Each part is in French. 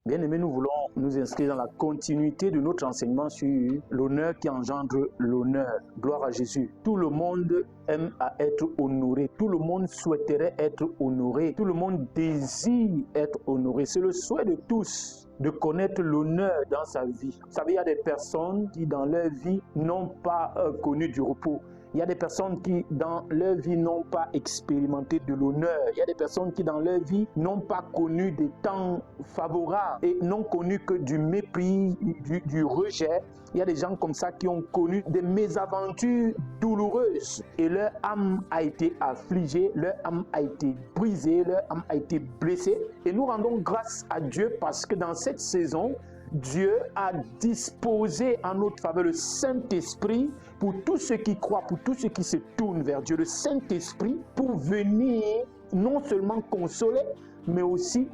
Bien aimés, nous voulons nous inscrire dans la continuité de notre enseignement sur l'honneur qui engendre l'honneur. Gloire à Jésus. Tout le monde aime à être honoré. Tout le monde souhaiterait être honoré. Tout le monde désire être honoré. C'est le souhait de tous de connaître l'honneur dans sa vie. Vous savez, il y a des personnes qui dans leur vie n'ont pas connu du repos. Il y a des personnes qui, dans leur vie, n'ont pas expérimenté de l'honneur. Il y a des personnes qui, dans leur vie, n'ont pas connu des temps favorables et n'ont connu que du mépris, du rejet. Il y a des gens comme ça qui ont connu des mésaventures douloureuses et leur âme a été affligée, leur âme a été brisée, leur âme a été blessée. Et nous rendons grâce à Dieu parce que dans cette saison, Dieu a disposé en notre faveur le Saint-Esprit pour tous ceux qui croient, pour tous ceux qui se tournent vers Dieu. Le Saint-Esprit pour venir non seulement consoler, mais aussi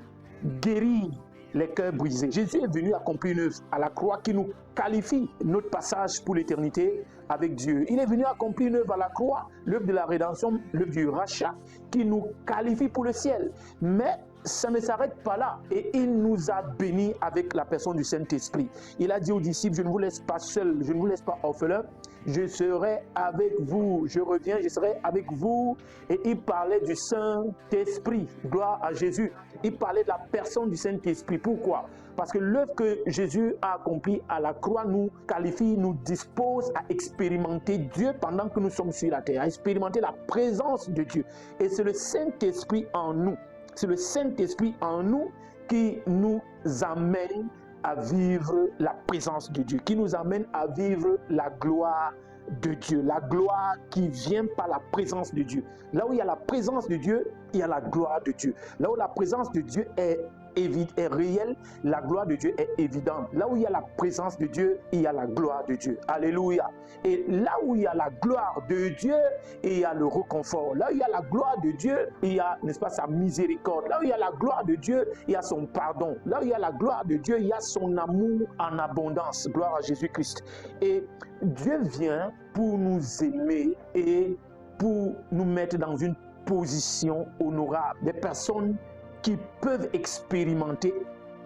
guérir les cœurs brisés. Jésus est venu accomplir une œuvre à la croix qui nous qualifie notre passage pour l'éternité avec Dieu. Il est venu accomplir une œuvre à la croix, l'œuvre de la rédemption, l'œuvre du rachat, qui nous qualifie pour le ciel. Mais ça ne s'arrête pas là et il nous a bénis avec la personne du Saint-Esprit. Il a dit aux disciples, je ne vous laisse pas seul, je ne vous laisse pas orphelin, je serai avec vous, je reviens, je serai avec vous. Et il parlait du Saint-Esprit, gloire à Jésus. Il parlait de la personne du Saint-Esprit. Pourquoi? Parce que l'œuvre que Jésus a accomplie à la croix nous qualifie, nous dispose à expérimenter Dieu pendant que nous sommes sur la terre, à expérimenter la présence de Dieu. Et c'est le Saint-Esprit en nous. C'est le Saint-Esprit en nous qui nous amène à vivre la présence de Dieu, qui nous amène à vivre la gloire de Dieu, la gloire qui vient par la présence de Dieu. Là où il y a la présence de Dieu, il y a la gloire de Dieu. Là où la présence de Dieu est réelle, la gloire de Dieu est évidente. Là où il y a la présence de Dieu, il y a la gloire de Dieu. Alléluia. Et là où il y a la gloire de Dieu, il y a le réconfort. Là où il y a la gloire de Dieu, il y a, n'est-ce pas, sa miséricorde. Là où il y a la gloire de Dieu, il y a son pardon. Là où il y a la gloire de Dieu, il y a son amour en abondance. Gloire à Jésus-Christ. Et Dieu vient pour nous aimer et pour nous mettre dans une position honorable. Des personnes qui peuvent expérimenter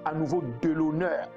à nouveau de l'honneur.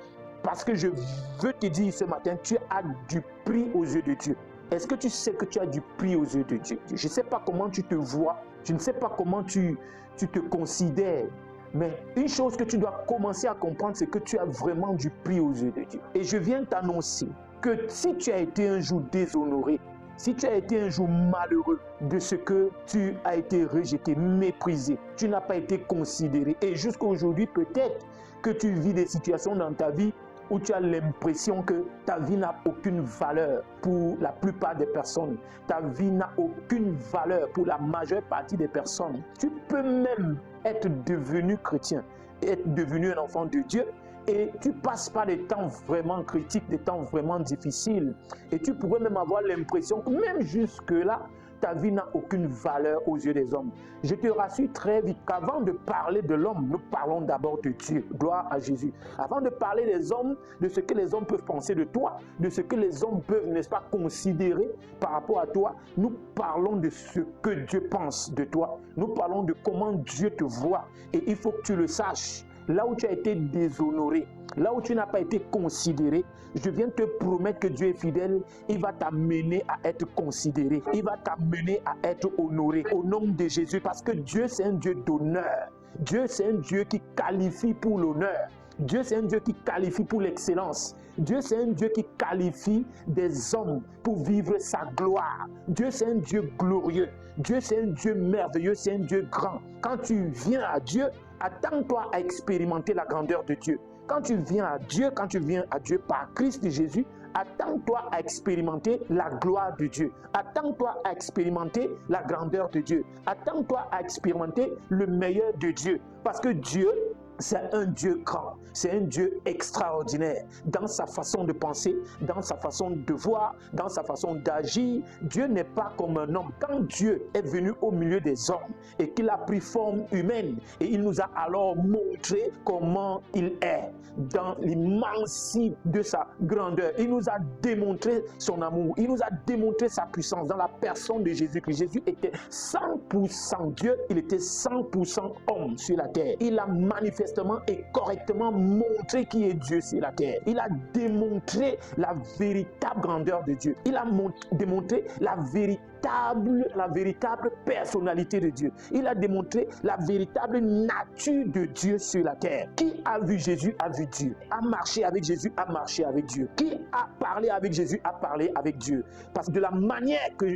Parce que je veux te dire ce matin, tu as du prix aux yeux de Dieu. Est-ce que tu sais que tu as du prix aux yeux de Dieu? Je ne sais pas comment tu te vois, je ne sais pas comment tu te considères, mais une chose que tu dois commencer à comprendre, c'est que tu as vraiment du prix aux yeux de Dieu. Et je viens t'annoncer que si tu as été un jour déshonoré, si tu as été un jour malheureux de ce que tu as été rejeté, méprisé, tu n'as pas été considéré, et jusqu'à aujourd'hui peut-être que tu vis des situations dans ta vie où tu as l'impression que ta vie n'a aucune valeur pour la plupart des personnes. Ta vie n'a aucune valeur pour la majeure partie des personnes. Tu peux même être devenu chrétien, être devenu un enfant de Dieu, et tu passes par des temps vraiment critiques, des temps vraiment difficiles. Et tu pourrais même avoir l'impression que même jusque-là, ta vie n'a aucune valeur aux yeux des hommes. Je te rassure très vite qu'avant de parler de l'homme, nous parlons d'abord de Dieu. Gloire à Jésus. Avant de parler des hommes, de ce que les hommes peuvent penser de toi, de ce que les hommes peuvent, n'est-ce pas, considérer par rapport à toi, nous parlons de ce que Dieu pense de toi. Nous parlons de comment Dieu te voit. Et il faut que tu le saches. Là où tu as été déshonoré, là où tu n'as pas été considéré, je viens te promettre que Dieu est fidèle. Il va t'amener à être considéré. Il va t'amener à être honoré au nom de Jésus. Parce que Dieu, c'est un Dieu d'honneur. Dieu, c'est un Dieu qui qualifie pour l'honneur. Dieu, c'est un Dieu qui qualifie pour l'excellence. Dieu, c'est un Dieu qui qualifie des hommes pour vivre sa gloire. Dieu, c'est un Dieu glorieux. Dieu, c'est un Dieu merveilleux. C'est un Dieu grand. Quand tu viens à Dieu, attends-toi à expérimenter la grandeur de Dieu. Quand tu viens à Dieu par Christ Jésus, attends-toi à expérimenter la gloire de Dieu. Attends-toi à expérimenter la grandeur de Dieu. Attends-toi à expérimenter le meilleur de Dieu. Parce que Dieu, c'est un Dieu grand, c'est un Dieu extraordinaire dans sa façon de penser, dans sa façon de voir, dans sa façon d'agir. Dieu n'est pas comme un homme. Quand Dieu est venu au milieu des hommes et qu'il a pris forme humaine, et il nous a alors montré comment il est. dans l'immensité de sa grandeur. Il nous a démontré son amour. Il nous a démontré sa puissance dans la personne de Jésus-Christ. Jésus était 100% Dieu, il était 100% homme sur la terre. Il a manifestement et correctement montré qui est Dieu sur la terre. Il a démontré la véritable grandeur de Dieu. Il a démontré la véritable personnalité de Dieu. Il a démontré la véritable nature de Dieu sur la terre. Qui a vu Jésus a vu Dieu. A marché avec Jésus a marché avec Dieu. Qui a parlé avec Jésus a parlé avec Dieu. Parce que de la manière que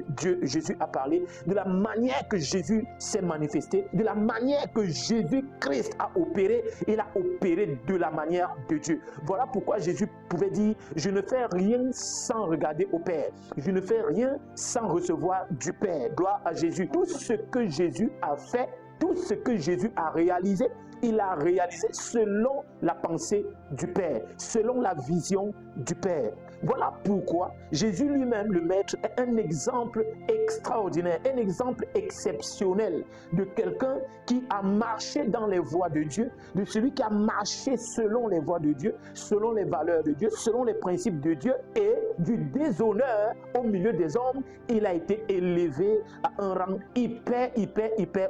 Jésus a parlé, de la manière que Jésus s'est manifesté, de la manière que Jésus-Christ a opéré, il a opéré de la manière de Dieu. Voilà pourquoi Jésus pouvait dire, je ne fais rien sans regarder au Père. Je ne fais rien sans recevoir du Père. Gloire à Jésus. Tout ce que Jésus a fait, tout ce que Jésus a réalisé, il a réalisé selon la pensée du Père, selon la vision du Père. Voilà pourquoi Jésus lui-même, le Maître, est un exemple extraordinaire, un exemple exceptionnel de quelqu'un qui a marché dans les voies de Dieu, de celui qui a marché selon les voies de Dieu, selon les valeurs de Dieu, selon les principes de Dieu, et du déshonneur au milieu des hommes, il a été élevé à un rang hyper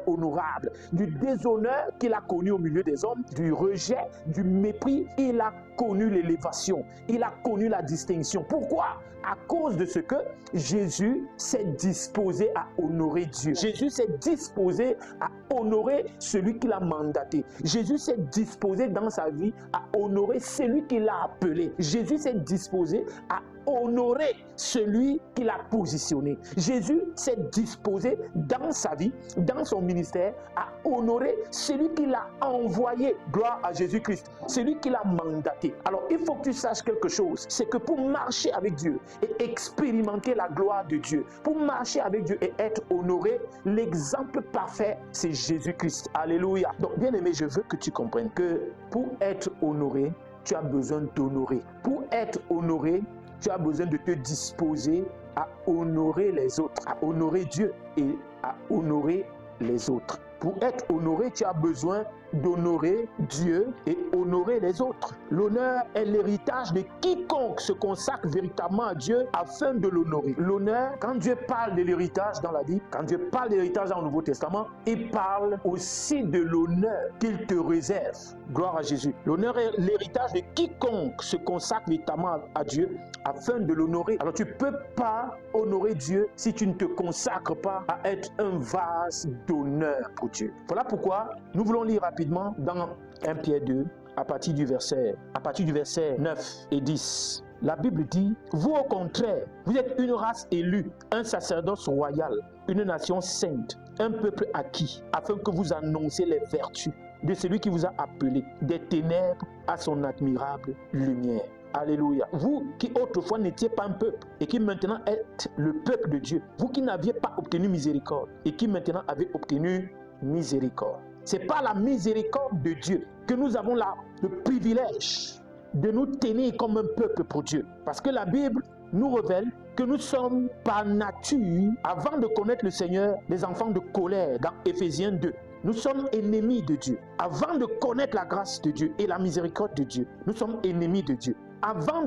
honorable. Du déshonneur qu'il a connu au milieu des hommes, du rejet, du mépris, il a connu l'élévation, il a connu la distinction. Pourquoi? À cause de ce que Jésus s'est disposé à honorer Dieu. Jésus s'est disposé à honorer celui qui l'a mandaté. Jésus s'est disposé dans sa vie à honorer celui qui l'a appelé. Jésus s'est disposé à honorer celui qui l'a positionné. Jésus s'est disposé dans sa vie, dans son ministère, à honorer celui qui l'a envoyé. Gloire à Jésus-Christ, celui qui l'a mandaté. Alors, il faut que tu saches quelque chose, c'est que pour marcher avec Dieu et expérimenter la gloire de Dieu, pour marcher avec Dieu et être honoré, l'exemple parfait, c'est Jésus-Christ. Alléluia. Donc, bien aimé, je veux que tu comprennes que pour être honoré, tu as besoin d'honorer. Pour être honoré, tu as besoin de te disposer à honorer les autres, à honorer Dieu et à honorer les autres. Pour être honoré, tu as besoin d'honorer Dieu et honorer les autres. L'honneur est l'héritage de quiconque se consacre véritablement à Dieu afin de l'honorer. L'honneur, quand Dieu parle de l'héritage dans la Bible, quand Dieu parle de l'héritage dans le Nouveau Testament, il parle aussi de l'honneur qu'il te réserve. Gloire à Jésus. L'honneur est l'héritage de quiconque se consacre véritablement à Dieu afin de l'honorer. Alors tu ne peux pas honorer Dieu si tu ne te consacres pas à être un vase d'honneur pour Dieu. Voilà pourquoi nous voulons lire rapidement dans 1 Pierre 2 à partir du verset 9 et 10. La Bible dit, vous au contraire, vous êtes une race élue, un sacerdoce royal, une nation sainte, un peuple acquis, afin que vous annonciez les vertus de celui qui vous a appelé des ténèbres à son admirable lumière. Alléluia. Vous qui autrefois n'étiez pas un peuple et qui maintenant êtes le peuple de Dieu, vous qui n'aviez pas obtenu miséricorde et qui maintenant avez obtenu miséricorde. C'est par la miséricorde de Dieu que nous avons le privilège de nous tenir comme un peuple pour Dieu. Parce que la Bible nous révèle que nous sommes par nature, avant de connaître le Seigneur, des enfants de colère dans Éphésiens 2. Nous sommes ennemis de Dieu. Avant de connaître la grâce de Dieu et la miséricorde de Dieu, nous sommes ennemis de Dieu. Avant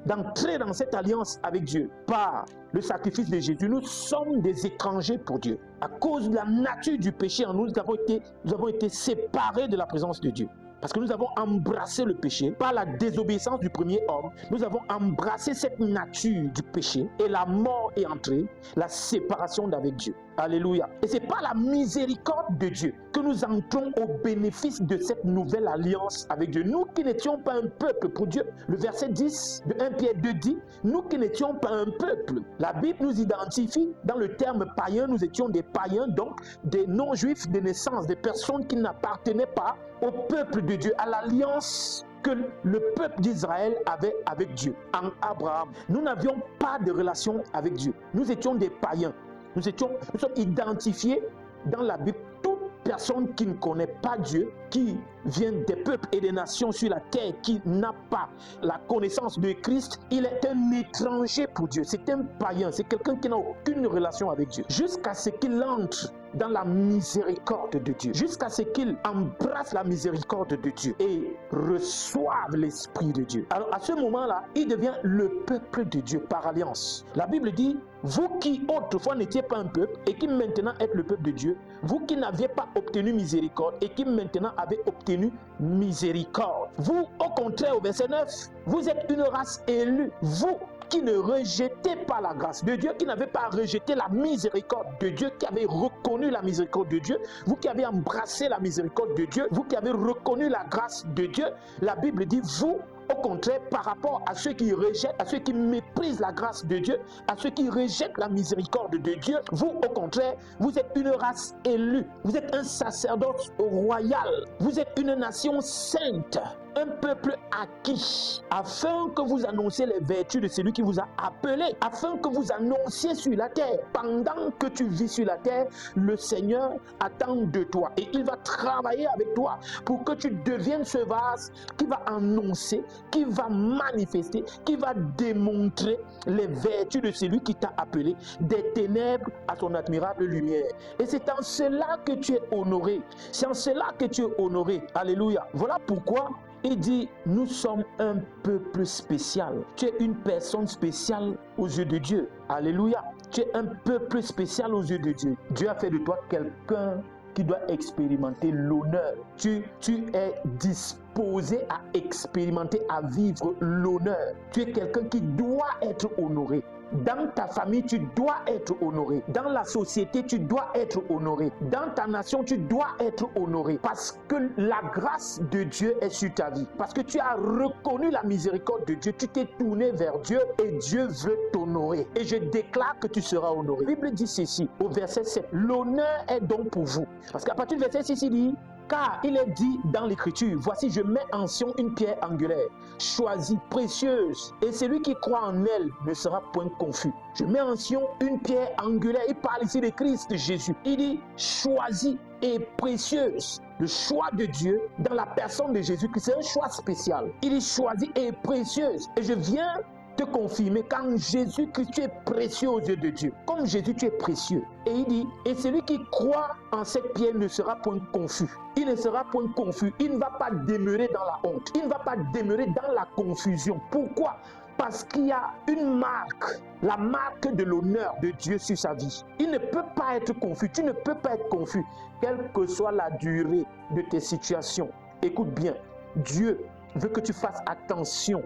d'entrer dans cette alliance avec Dieu par le sacrifice de Jésus, nous sommes des étrangers pour Dieu. À cause de la nature du péché en nous, nous avons été séparés de la présence de Dieu. Parce que nous avons embrassé le péché par la désobéissance du premier homme. Nous avons embrassé cette nature du péché et la mort est entrée, la séparation d'avec Dieu. Alléluia. Et c'est par la miséricorde de Dieu que nous entrons au bénéfice de cette nouvelle alliance avec Dieu. Nous qui n'étions pas un peuple pour Dieu. Le verset 10 de 1 Pierre 2 dit, nous qui n'étions pas un peuple. La Bible nous identifie dans le terme païen, nous étions des païens, donc des non-juifs de naissance, des personnes qui n'appartenaient pas au peuple de Dieu, à l'alliance que le peuple d'Israël avait avec Dieu, en Abraham. Nous n'avions pas de relation avec Dieu. Nous étions des païens. Nous sommes identifiés dans la Bible. Toute personne qui ne connaît pas Dieu, qui vient des peuples et des nations sur la terre, qui n'a pas la connaissance de Christ, il est un étranger pour Dieu. C'est un païen, c'est quelqu'un qui n'a aucune relation avec Dieu. Jusqu'à ce qu'il entre dans la miséricorde de Dieu, jusqu'à ce qu'ils embrassent la miséricorde de Dieu et reçoivent l'Esprit de Dieu. Alors à ce moment-là, il devient le peuple de Dieu par alliance. La Bible dit, vous qui autrefois n'étiez pas un peuple et qui maintenant êtes le peuple de Dieu, vous qui n'aviez pas obtenu miséricorde et qui maintenant avez obtenu miséricorde. Vous, au contraire, au verset 9, vous êtes une race élue. Vous qui ne rejetez pas la grâce de Dieu, qui n'avez pas rejeté la miséricorde de Dieu, qui avez reconnu la miséricorde de Dieu, vous qui avez embrassé la miséricorde de Dieu, vous qui avez reconnu la grâce de Dieu, la Bible dit, vous, au contraire, par rapport à ceux qui rejettent, à ceux qui méprisent la grâce de Dieu, à ceux qui rejettent la miséricorde de Dieu, vous, au contraire, vous êtes une race élue, vous êtes un sacerdoce royal, vous êtes une nation sainte, un peuple acquis, afin que vous annonciez les vertus de celui qui vous a appelé, afin que vous annonciez sur la terre. Pendant que tu vis sur la terre, le Seigneur attend de toi et il va travailler avec toi pour que tu deviennes ce vase qui va annoncer, qui va manifester, qui va démontrer les vertus de celui qui t'a appelé des ténèbres à son admirable lumière. Et c'est en cela que tu es honoré. C'est en cela que tu es honoré. Alléluia. Voilà pourquoi il dit, nous sommes un peuple spécial. Tu es une personne spéciale aux yeux de Dieu. Alléluia. Tu es un peuple spécial aux yeux de Dieu. Dieu a fait de toi quelqu'un qui doit expérimenter l'honneur. Tu es disposé à expérimenter, à vivre l'honneur. Tu es quelqu'un qui doit être honoré. Dans ta famille, tu dois être honoré. Dans la société, tu dois être honoré. Dans ta nation, tu dois être honoré. Parce que la grâce de Dieu est sur ta vie. Parce que tu as reconnu la miséricorde de Dieu. Tu t'es tourné vers Dieu et Dieu veut t'honorer. Et je déclare que tu seras honoré. La Bible dit ceci au verset 7. L'honneur est donc pour vous. Parce qu'à partir du verset 6, il dit, car il est dit dans l'Écriture, voici je mets en Sion une pierre angulaire, choisie, précieuse, et celui qui croit en elle ne sera point confus. Je mets en Sion une pierre angulaire. Il parle ici de Christ, de Jésus. Il dit choisie et précieuse. Le choix de Dieu dans la personne de Jésus-Christ, c'est un choix spécial. Il est choisi et précieuse. Et je viens te confirmer qu'en Jésus-Christ, tu es précieux aux yeux de Dieu. Comme Jésus, tu es précieux. Et il dit, et celui qui croit en cette pierre ne sera point confus. Il ne sera point confus. Il ne va pas demeurer dans la honte. Il ne va pas demeurer dans la confusion. Pourquoi ? Parce qu'il y a une marque, la marque de l'honneur de Dieu sur sa vie. Il ne peut pas être confus. Tu ne peux pas être confus, quelle que soit la durée de tes situations. Écoute bien, Dieu veut que tu fasses attention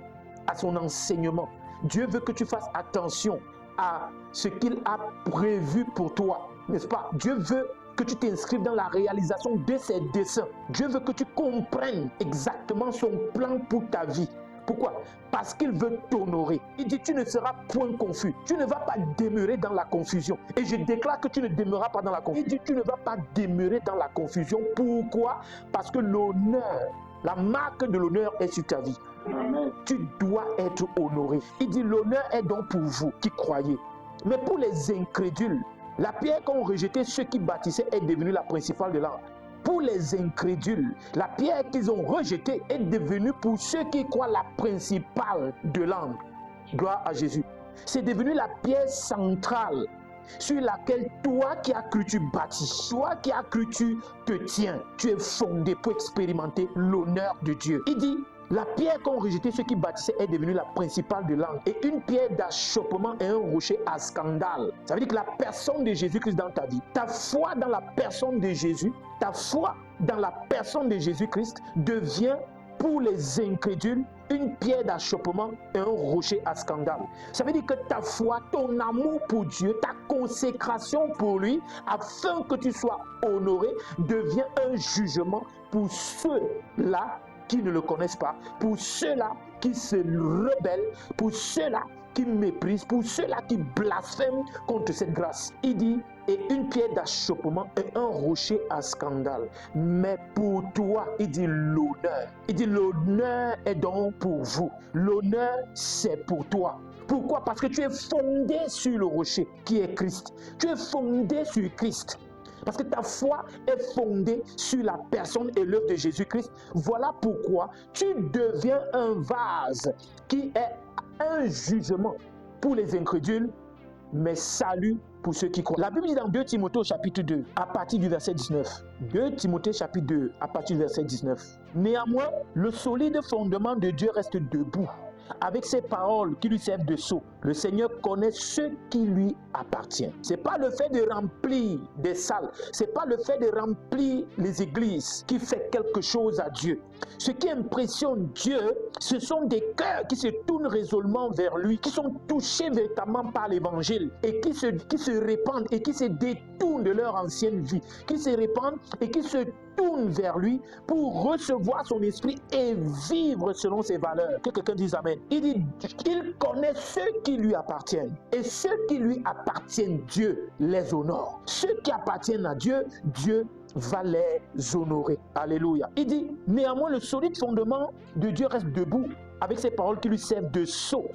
à son enseignement. Dieu veut que tu fasses attention à ce qu'il a prévu pour toi, n'est-ce pas? Dieu veut que tu t'inscrives dans la réalisation de ses desseins. Dieu veut que tu comprennes exactement son plan pour ta vie. Pourquoi? Parce qu'il veut t'honorer. Il dit, tu ne seras point confus. Tu ne vas pas demeurer dans la confusion. Et je déclare que tu ne demeureras pas dans la confusion. Il dit, tu ne vas pas demeurer dans la confusion. Pourquoi? Parce que l'honneur, la marque de l'honneur est sur ta vie. Amen. Tu dois être honoré. Il dit, l'honneur est donc pour vous qui croyez. Mais pour les incrédules, la pierre qu'ont rejetée ceux qui bâtissaient est devenue la principale de l'angle. Pour les incrédules, la pierre qu'ils ont rejetée est devenue pour ceux qui croient la principale de l'angle. Gloire à Jésus. C'est devenu la pierre centrale sur laquelle toi qui as cru tu bâtis, toi qui as cru tu te tiens, tu es fondé pour expérimenter l'honneur de Dieu. Il dit, la pierre qu'ont rejeté ceux qui bâtissaient est devenue la principale de l'angle et une pierre d'achoppement et un rocher à scandale. Ça veut dire que la personne de Jésus-Christ dans ta vie, ta foi dans la personne de Jésus, ta foi dans la personne de Jésus-Christ devient pour les incrédules une pierre d'achoppement et un rocher à scandale. Ça veut dire que ta foi, ton amour pour Dieu, ta consécration pour lui, afin que tu sois honoré, devient un jugement pour ceux-là qui ne le connaissent pas, pour ceux-là qui se rebellent, pour ceux-là qui méprisent, pour ceux-là qui blasphèment contre cette grâce. Il dit, et une pierre d'achoppement et un rocher à scandale. Mais pour toi, il dit l'honneur. Il dit l'honneur est donc pour vous. L'honneur, c'est pour toi. Pourquoi? Parce que tu es fondé sur le rocher qui est Christ. Tu es fondé sur Christ. Parce que ta foi est fondée sur la personne et l'œuvre de Jésus-Christ. Voilà pourquoi tu deviens un vase qui est un jugement pour les incrédules mais salut pour ceux qui croient. La Bible dit dans 2 Timothée au chapitre 2, à partir du verset 19. 2 Timothée chapitre 2, à partir du verset 19. Néanmoins, le solide fondement de Dieu reste debout, avec ses paroles qui lui servent de sceau. Le Seigneur connaît ce qui lui appartient. Ce n'est pas le fait de remplir des salles, ce n'est pas le fait de remplir les églises qui fait quelque chose à Dieu. Ce qui impressionne Dieu, ce sont des cœurs qui se tournent résolument vers lui, qui sont touchés véritablement par l'évangile et qui se répandent et qui se détournent de leur ancienne vie, qui se répandent et qui se tournent vers lui pour recevoir son esprit et vivre selon ses valeurs. Que quelqu'un dise amen. Il dit, il connaît ceux qui lui appartiennent. Et ceux qui lui appartiennent, Dieu les honore. Ceux qui appartiennent à Dieu, Dieu va les honorer. Alléluia. Il dit, néanmoins, le solide fondement de Dieu reste debout avec ses paroles qui lui servent de sceau.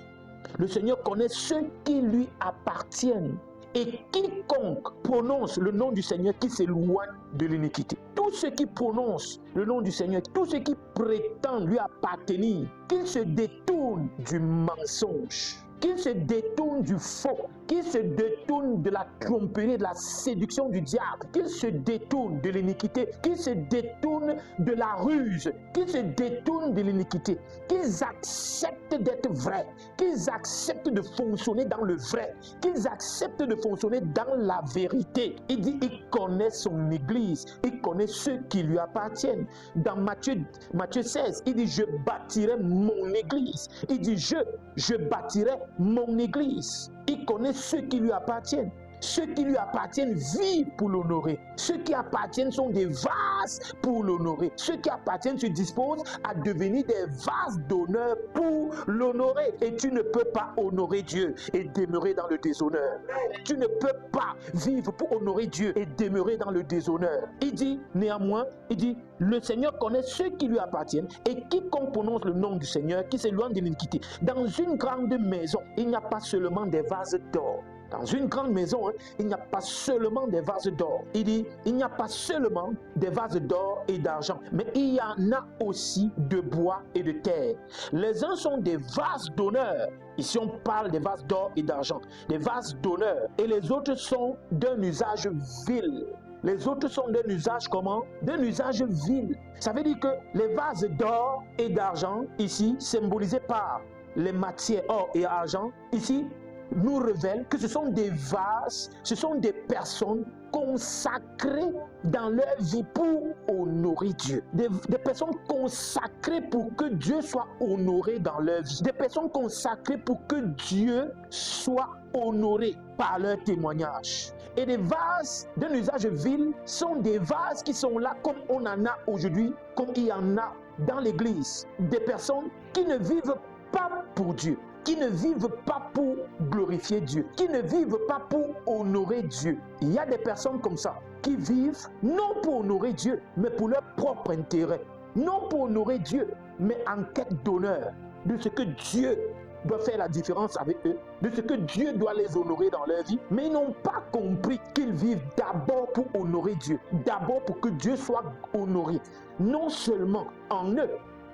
Le Seigneur connaît ceux qui lui appartiennent. Et quiconque prononce le nom du Seigneur qui s'éloigne de l'iniquité. Tous ceux qui prononcent le nom du Seigneur, tous ceux qui prétendent lui appartenir, qu'ils se détournent du mensonge, qu'ils se détournent du faux, qu'ils se détournent de la tromperie, de la séduction du diable, qu'ils se détournent de l'iniquité, qu'ils se détournent de la ruse, qu'ils se détournent de l'iniquité, qu'ils acceptent d'être vrais, qu'ils acceptent de fonctionner dans le vrai, qu'ils acceptent de fonctionner dans la vérité. Il dit, il connaît son église, il connaît ceux qui lui appartiennent. Dans Matthieu 16, il dit, je bâtirai mon église. Il dit, je bâtirai mon église. Il connaît ceux qui lui appartiennent. Ceux qui lui appartiennent vivent pour l'honorer. Ceux qui appartiennent sont des vases pour l'honorer. Ceux qui appartiennent se disposent à devenir des vases d'honneur pour l'honorer. Et tu ne peux pas honorer Dieu et demeurer dans le déshonneur. Tu ne peux pas vivre pour honorer Dieu et demeurer dans le déshonneur. Il dit, néanmoins, il dit, le Seigneur connaît ceux qui lui appartiennent et quiconque prononce le nom du Seigneur qui s'éloigne de l'iniquité. Dans une grande maison, il n'y a pas seulement des vases d'or. Dans une grande maison, il n'y a pas seulement des vases d'or. Il dit, il n'y a pas seulement des vases d'or et d'argent, mais il y en a aussi de bois et de terre. Les uns sont des vases d'honneur. Ici, on parle des vases d'or et d'argent, des vases d'honneur. Et les autres sont d'un usage vil. Les autres sont d'un usage comment? D'un usage vil. Ça veut dire que les vases d'or et d'argent, ici, symbolisés par les matières or et argent, ici, nous révèle que ce sont des vases, ce sont des personnes consacrées dans leur vie pour honorer Dieu. Des personnes consacrées pour que Dieu soit honoré dans leur vie. Des personnes consacrées pour que Dieu soit honoré par leur témoignage. Et des vases d'un usage vil sont des vases qui sont là comme on en a aujourd'hui, comme il y en a dans l'église. Des personnes qui ne vivent pas pour Dieu, qui ne vivent pas pour glorifier Dieu, qui ne vivent pas pour honorer Dieu. Il y a des personnes comme ça qui vivent non pour honorer Dieu, mais pour leur propre intérêt. Non pour honorer Dieu, mais en quête d'honneur, de ce que Dieu doit faire la différence avec eux, de ce que Dieu doit les honorer dans leur vie, mais ils n'ont pas compris qu'ils vivent d'abord pour honorer Dieu, d'abord pour que Dieu soit honoré, non seulement en eux,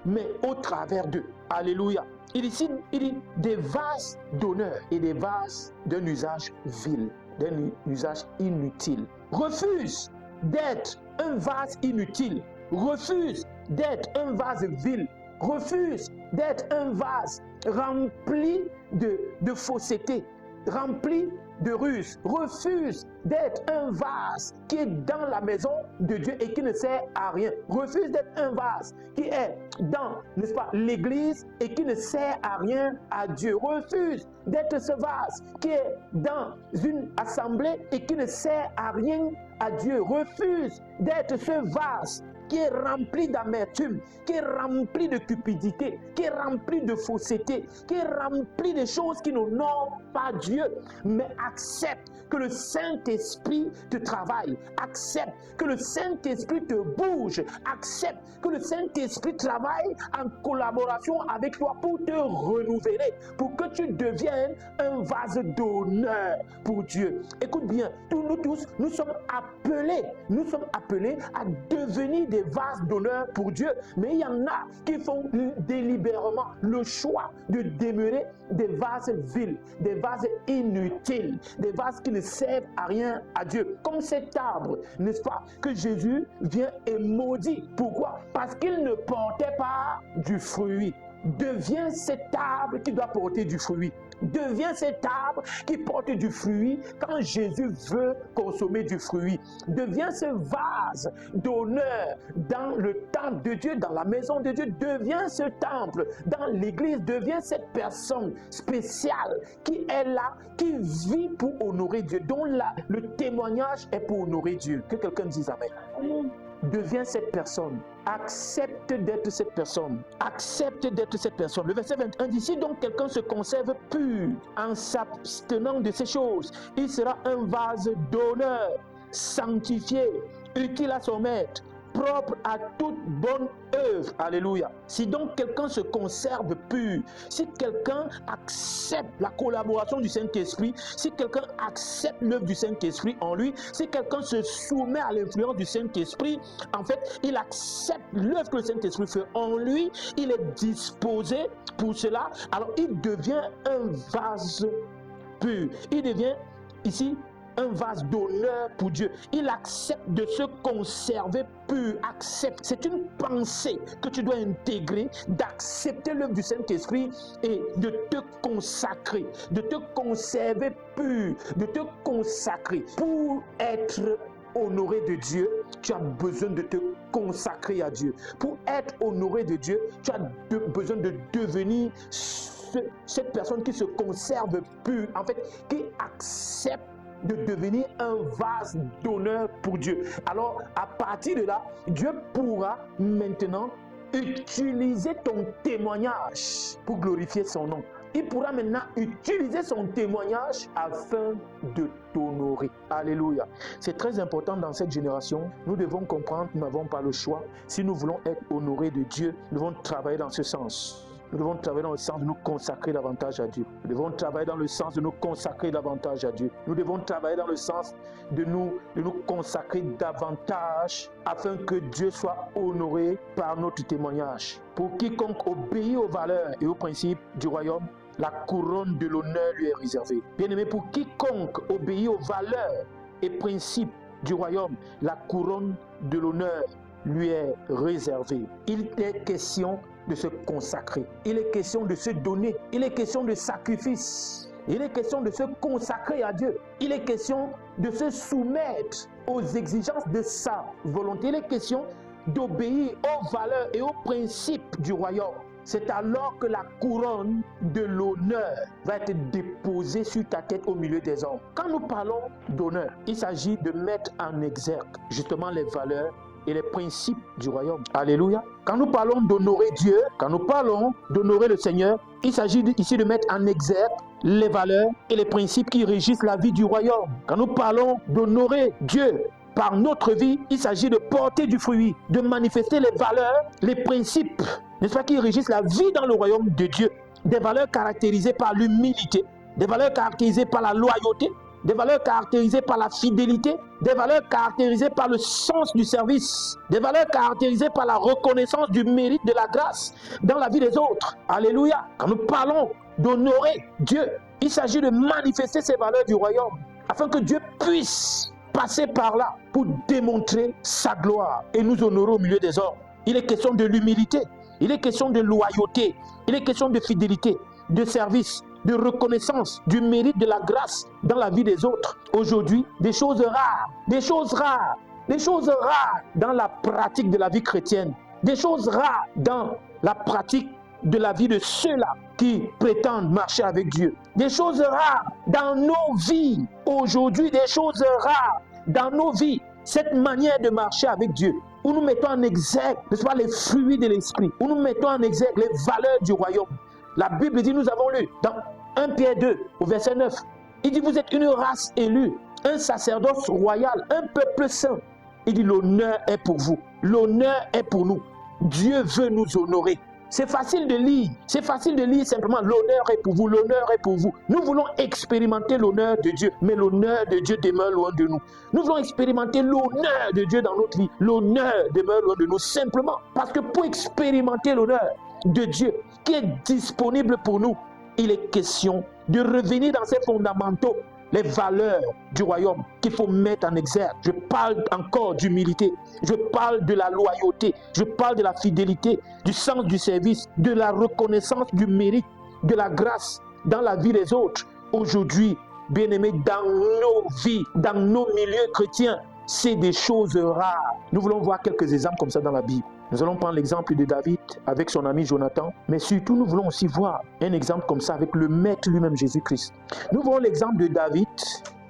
mais au travers d'eux. Alléluia. Il dit des vases d'honneur et des vases d'un usage vil, d'un usage inutile. Refuse d'être un vase inutile. Refuse d'être un vase vil. Refuse d'être un vase rempli de fausseté, rempli de ruse. Refuse d'être un vase qui est dans la maison de Dieu et qui ne sert à rien. Refuse d'être un vase qui est dans, n'est-ce pas, l'église et qui ne sert à rien à Dieu. Refuse d'être ce vase qui est dans une assemblée et qui ne sert à rien à Dieu. Refuse d'être ce vase qui est rempli d'amertume, qui est rempli de cupidité, qui est rempli de fausseté, qui est rempli de choses qui n'honorent pas Dieu. Mais accepte que le Saint-Esprit te travaille, accepte que le Saint-Esprit te bouge, accepte que le Saint-Esprit travaille en collaboration avec toi pour te renouveler, pour que tu deviennes un vase d'honneur pour Dieu. Écoute bien, nous tous, nous sommes appelés à devenir des des vases d'honneur pour Dieu, mais il y en a qui font délibérément le choix de demeurer des vases vils, des vases inutiles, des vases qui ne servent à rien à Dieu. Comme cet arbre, n'est-ce pas, que Jésus vient et maudit. Pourquoi? Parce qu'il ne portait pas du fruit. Devient cet arbre qui doit porter du fruit. Devient cet arbre qui porte du fruit quand Jésus veut consommer du fruit. Devient ce vase d'honneur dans le temple de Dieu, dans la maison de Dieu. Devient ce temple dans l'église. Devient cette personne spéciale qui est là, qui vit pour honorer Dieu, dont le témoignage est pour honorer Dieu. Que quelqu'un dise amen. Deviens cette personne. Accepte d'être cette personne. Accepte d'être cette personne. Le verset 21 dit, si donc quelqu'un se conserve pur en s'abstenant de ces choses, il sera un vase d'honneur, sanctifié, utile à son maître, propre à toute bonne œuvre. Alléluia. Si donc quelqu'un se conserve pur, si quelqu'un accepte la collaboration du Saint-Esprit, si quelqu'un accepte l'œuvre du Saint-Esprit en lui, si quelqu'un se soumet à l'influence du Saint-Esprit, en fait, il accepte l'œuvre que le Saint-Esprit fait en lui, il est disposé pour cela, alors il devient un vase pur. Il devient ici un vase d'honneur pour Dieu. Il accepte de se conserver pur. Accepte. C'est une pensée que tu dois intégrer, d'accepter l'œuvre du Saint-Esprit et de te consacrer, de te conserver pur, de te consacrer. Pour être honoré de Dieu, tu as besoin de te consacrer à Dieu. Pour être honoré de Dieu, tu as besoin de devenir cette personne qui se conserve pure, en fait, qui accepte de devenir un vase d'honneur pour Dieu. Alors, à partir de là, Dieu pourra maintenant utiliser ton témoignage pour glorifier son nom. Il pourra maintenant utiliser son témoignage afin de t'honorer. Alléluia. C'est très important dans cette génération. Nous devons comprendre que nous n'avons pas le choix. Si nous voulons être honorés de Dieu, nous devons travailler dans ce sens. Nous devons travailler dans le sens de nous consacrer davantage à Dieu. Nous devons travailler dans le sens de nous consacrer davantage à Dieu. Nous devons travailler dans le sens de nous consacrer davantage afin que Dieu soit honoré par notre témoignage. Pour quiconque obéit aux valeurs et aux principes du royaume, la couronne de l'honneur lui est réservée. Bien-aimé, pour quiconque obéit aux valeurs et principes du royaume, la couronne de l'honneur lui est réservée. Il est question de se consacrer. Il est question de se donner. Il est question de sacrifice. Il est question de se consacrer à Dieu. Il est question de se soumettre aux exigences de sa volonté. Il est question d'obéir aux valeurs et aux principes du royaume. C'est alors que la couronne de l'honneur va être déposée sur ta tête au milieu des hommes. Quand nous parlons d'honneur, il s'agit de mettre en exergue justement les valeurs et les principes du royaume. Alléluia. Quand nous parlons d'honorer Dieu, quand nous parlons d'honorer le Seigneur, il s'agit ici de mettre en exergue les valeurs et les principes qui régissent la vie du royaume. Quand nous parlons d'honorer Dieu par notre vie, il s'agit de porter du fruit, de manifester les valeurs, les principes, n'est-ce pas, qui régissent la vie dans le royaume de Dieu. Des valeurs caractérisées par l'humilité, des valeurs caractérisées par la loyauté, des valeurs caractérisées par la fidélité, des valeurs caractérisées par le sens du service, des valeurs caractérisées par la reconnaissance du mérite de la grâce dans la vie des autres. Alléluia. Quand nous parlons d'honorer Dieu, il s'agit de manifester ces valeurs du royaume afin que Dieu puisse passer par là pour démontrer sa gloire et nous honorer au milieu des hommes. Il est question de l'humilité, il est question de loyauté, il est question de fidélité, de service, de reconnaissance du mérite de la grâce dans la vie des autres. Aujourd'hui, des choses rares dans la pratique de la vie chrétienne, des choses rares dans la pratique de la vie de ceux-là qui prétendent marcher avec Dieu. Des choses rares dans nos vies. Aujourd'hui, des choses rares dans nos vies. Cette manière de marcher avec Dieu, où nous mettons en exergue, n'est-ce pas, les fruits de l'esprit, où nous mettons en exergue les valeurs du royaume. La Bible dit, nous avons lu dans 1 Pierre 2, au verset 9, il dit, vous êtes une race élue, un sacerdoce royal, un peuple saint. Il dit, l'honneur est pour vous, l'honneur est pour nous. Dieu veut nous honorer. C'est facile de lire. C'est facile de lire simplement l'honneur est pour vous, l'honneur est pour vous. Nous voulons expérimenter l'honneur de Dieu, mais l'honneur de Dieu demeure loin de nous. Nous voulons expérimenter l'honneur de Dieu dans notre vie. L'honneur demeure loin de nous simplement parce que pour expérimenter l'honneur de Dieu qui est disponible pour nous, il est question de revenir dans ces fondamentaux, les valeurs du royaume qu'il faut mettre en exergue. Je parle encore d'humilité, je parle de la loyauté, je parle de la fidélité, du sens du service, de la reconnaissance du mérite, de la grâce dans la vie des autres. Aujourd'hui, bien-aimés, dans nos vies, dans nos milieux chrétiens, c'est des choses rares. Nous voulons voir quelques exemples comme ça dans la Bible. Nous allons prendre l'exemple de David avec son ami Jonathan, mais surtout nous voulons aussi voir un exemple comme ça avec le Maître lui-même Jésus-Christ. Nous voyons l'exemple de David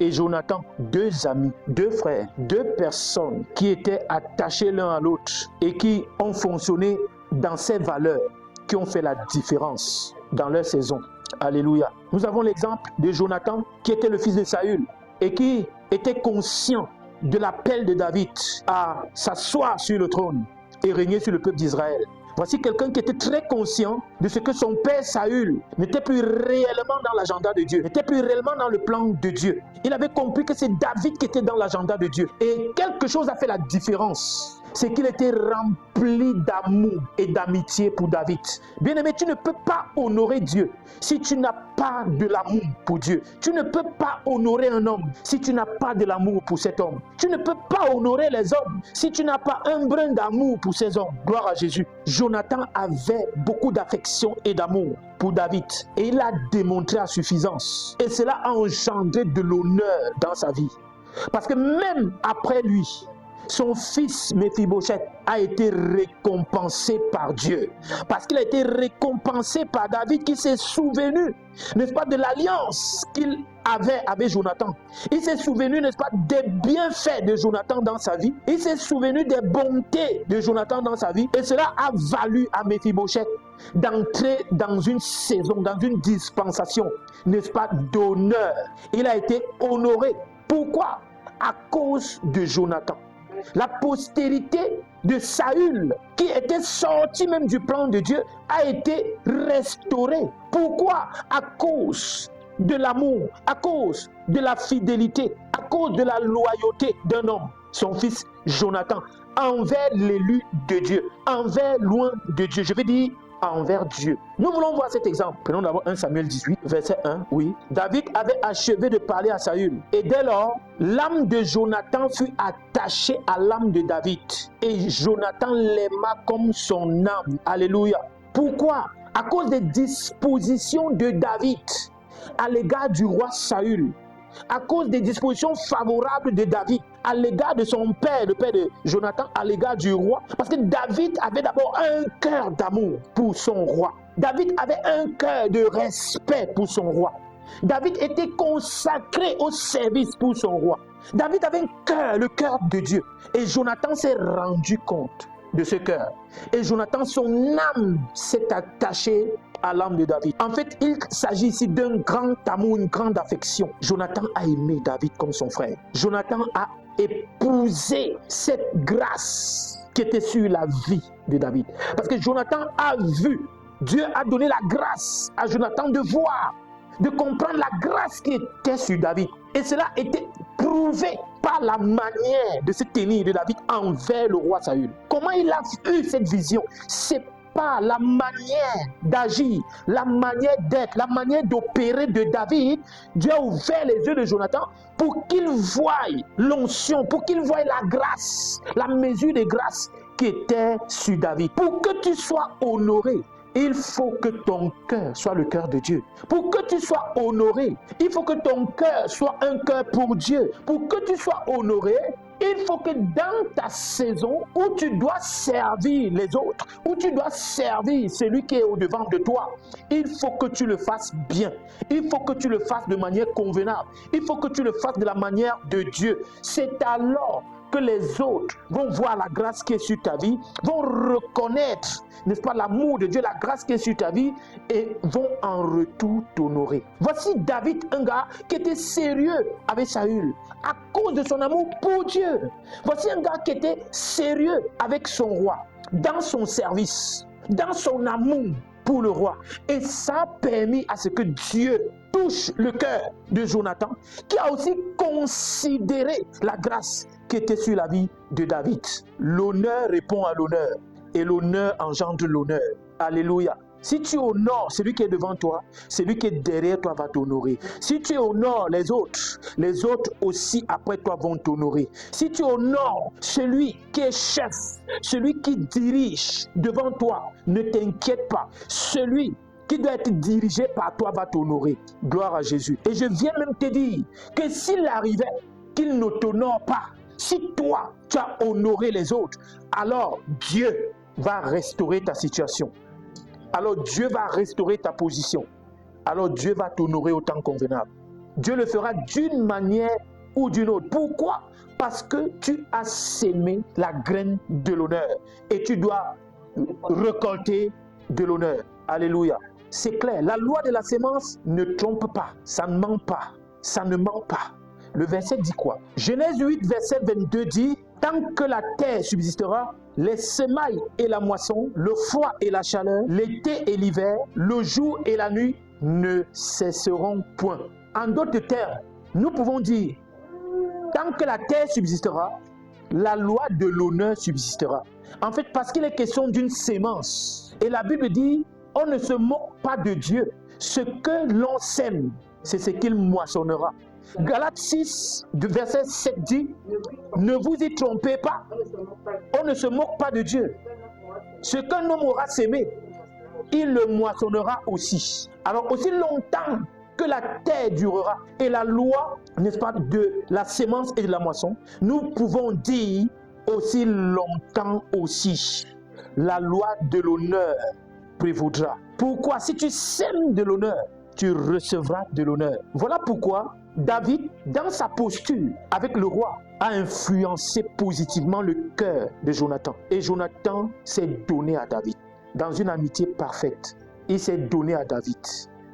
et Jonathan, deux amis, deux frères, deux personnes qui étaient attachés l'un à l'autre et qui ont fonctionné dans ces valeurs, qui ont fait la différence dans leur saison. Alléluia. Nous avons l'exemple de Jonathan qui était le fils de Saül et qui était conscient de l'appel de David à s'asseoir sur le trône et régner sur le peuple d'Israël. Voici quelqu'un qui était très conscient de ce que son père Saül n'était plus réellement dans l'agenda de Dieu, n'était plus réellement dans le plan de Dieu. Il avait compris que c'est David qui était dans l'agenda de Dieu. Et quelque chose a fait la différence. C'est qu'il était rempli d'amour et d'amitié pour David. Bien-aimé, tu ne peux pas honorer Dieu si tu n'as pas de l'amour pour Dieu. Tu ne peux pas honorer un homme si tu n'as pas de l'amour pour cet homme. Tu ne peux pas honorer les hommes si tu n'as pas un brin d'amour pour ces hommes. Gloire à Jésus. Jonathan avait beaucoup d'affection et d'amour pour David et il a démontré à suffisance. Et cela a engendré de l'honneur dans sa vie. Parce que même après lui, son fils Méphibosheth a été récompensé par Dieu. Parce qu'il a été récompensé par David qui s'est souvenu, n'est-ce pas, de l'alliance qu'il avait avec Jonathan. Il s'est souvenu, n'est-ce pas, des bienfaits de Jonathan dans sa vie. Il s'est souvenu des bontés de Jonathan dans sa vie. Et cela a valu à Méphibosheth d'entrer dans une saison, dans une dispensation, n'est-ce pas, d'honneur. Il a été honoré. Pourquoi? À cause de Jonathan. La postérité de Saül, qui était sorti même du plan de Dieu, a été restaurée. Pourquoi? À cause de l'amour, à cause de la fidélité, à cause de la loyauté d'un homme, son fils Jonathan, envers l'élu de Dieu, envers loin de Dieu. Je veux dire, envers Dieu. Nous voulons voir cet exemple. Prenons d'abord 1 Samuel 18, verset 1. Oui. David avait achevé de parler à Saül. Et dès lors, l'âme de Jonathan fut attachée à l'âme de David. Et Jonathan l'aima comme son âme. Alléluia. Pourquoi? À cause des dispositions de David à l'égard du roi Saül. À cause des dispositions favorables de David à l'égard de son père, le père de Jonathan, à l'égard du roi. Parce que David avait d'abord un cœur d'amour pour son roi. David avait un cœur de respect pour son roi. David était consacré au service pour son roi. David avait un cœur, le cœur de Dieu. Et Jonathan s'est rendu compte de ce cœur. Et Jonathan, son âme s'est attachée à l'âme de David. En fait, il s'agit ici d'un grand amour, une grande affection. Jonathan a aimé David comme son frère. Jonathan a épousé cette grâce qui était sur la vie de David. Parce que Jonathan a vu, Dieu a donné la grâce à Jonathan de voir, de comprendre la grâce qui était sur David. Et cela était prouvé par la manière de se tenir de David envers le roi Saül. Comment il a eu cette vision? C'est par la manière d'agir, la manière d'être, la manière d'opérer de David. Dieu a ouvert les yeux de Jonathan pour qu'il voie l'onction, pour qu'il voie la grâce, la mesure de grâce qui était sur David. Pour que tu sois honoré, il faut que ton cœur soit le cœur de Dieu. Pour que tu sois honoré, il faut que ton cœur soit un cœur pour Dieu. Pour que tu sois honoré, il faut que dans ta saison où tu dois servir les autres, où tu dois servir celui qui est au-devant de toi, il faut que tu le fasses bien. Il faut que tu le fasses de manière convenable. Il faut que tu le fasses de la manière de Dieu. C'est alors que les autres vont voir la grâce qui est sur ta vie, vont reconnaître, n'est-ce pas, l'amour de Dieu, la grâce qui est sur ta vie, et vont en retour t'honorer. Voici David, un gars qui était sérieux avec Saül à cause de son amour pour Dieu. Voici un gars qui était sérieux avec son roi, dans son service. dans son amour pour le roi. Et ça a permis à ce que Dieu touche le cœur de Jonathan, qui a aussi considéré la grâce qui était sur la vie de David. L'honneur répond à l'honneur et l'honneur engendre l'honneur. Alléluia. Si tu honores celui qui est devant toi, celui qui est derrière toi va t'honorer. Si tu honores les autres aussi après toi vont t'honorer. Si tu honores celui qui est chef, celui qui dirige devant toi, ne t'inquiète pas. Celui qui doit être dirigé par toi va t'honorer. Gloire à Jésus. Et je viens même te dire que s'il arrivait qu'il ne t'honore pas, si toi tu as honoré les autres, alors Dieu va restaurer ta situation. Alors Dieu va restaurer ta position. Alors Dieu va t'honorer au temps convenable. Dieu le fera d'une manière ou d'une autre. Pourquoi? Parce que tu as sémé la graine de l'honneur et tu dois récolter de l'honneur. Alléluia. C'est clair, la loi de la sémence ne trompe pas, ça ne ment pas, ça ne ment pas. Le verset dit quoi? Genèse 8, verset 22 dit: tant que la terre subsistera, les semailles et la moisson, le froid et la chaleur, l'été et l'hiver, le jour et la nuit ne cesseront point. En d'autres termes, nous pouvons dire, tant que la terre subsistera, la loi de l'honneur subsistera. En fait, parce qu'il est question d'une sémence. Et la Bible dit, on ne se moque pas de Dieu. Ce que l'on sème, c'est ce qu'il moissonnera. Galates 6, verset 7 dit, ne vous y trompez pas, on ne se moque pas de Dieu. Ce qu'un homme aura sémé, il le moissonnera aussi. Alors aussi longtemps que la terre durera, et la loi, n'est-ce pas, de la sémence et de la moisson, nous pouvons dire aussi longtemps aussi, la loi de l'honneur prévaudra. Pourquoi? Si tu sèmes de l'honneur, tu recevras de l'honneur. Voilà pourquoi David, dans sa posture avec le roi, a influencé positivement le cœur de Jonathan. Et Jonathan s'est donné à David. Dans une amitié parfaite, il s'est donné à David.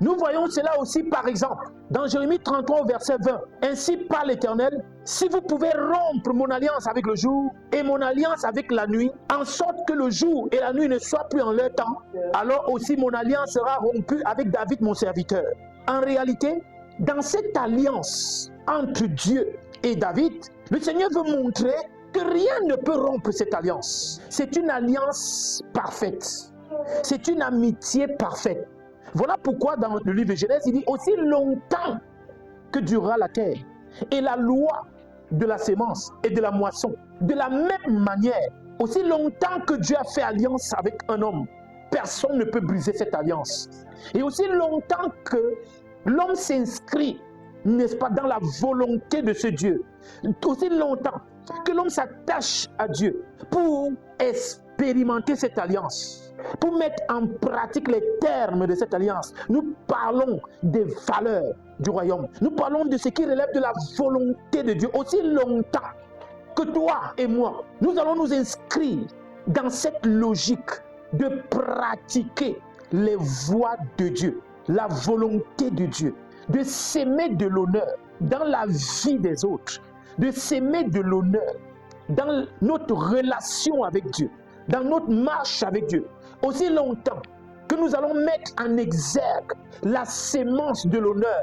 Nous voyons cela aussi par exemple dans Jérémie 33 au verset 20. Ainsi parle l'Éternel, si vous pouvez rompre mon alliance avec le jour et mon alliance avec la nuit, en sorte que le jour et la nuit ne soient plus en leur temps, alors aussi mon alliance sera rompue avec David mon serviteur. En réalité, dans cette alliance entre Dieu et David, le Seigneur veut montrer que rien ne peut rompre cette alliance. C'est une alliance parfaite. C'est une amitié parfaite. Voilà pourquoi dans le livre de Genèse, il dit aussi longtemps que durera la terre et la loi de la sémence et de la moisson. De la même manière, aussi longtemps que Dieu a fait alliance avec un homme, personne ne peut briser cette alliance. Et aussi longtemps que l'homme s'inscrit, n'est-ce pas, dans la volonté de ce Dieu, aussi longtemps que l'homme s'attache à Dieu pour expérimenter cette alliance, pour mettre en pratique les termes de cette alliance, nous parlons des valeurs du royaume. Nous parlons de ce qui relève de la volonté de Dieu. Aussi longtemps que toi et moi, nous allons nous inscrire dans cette logique de pratiquer les voies de Dieu, la volonté de Dieu, de s'aimer de l'honneur dans la vie des autres, de s'aimer de l'honneur dans notre relation avec Dieu, dans notre marche avec Dieu. Aussi longtemps que nous allons mettre en exergue la sémence de l'honneur,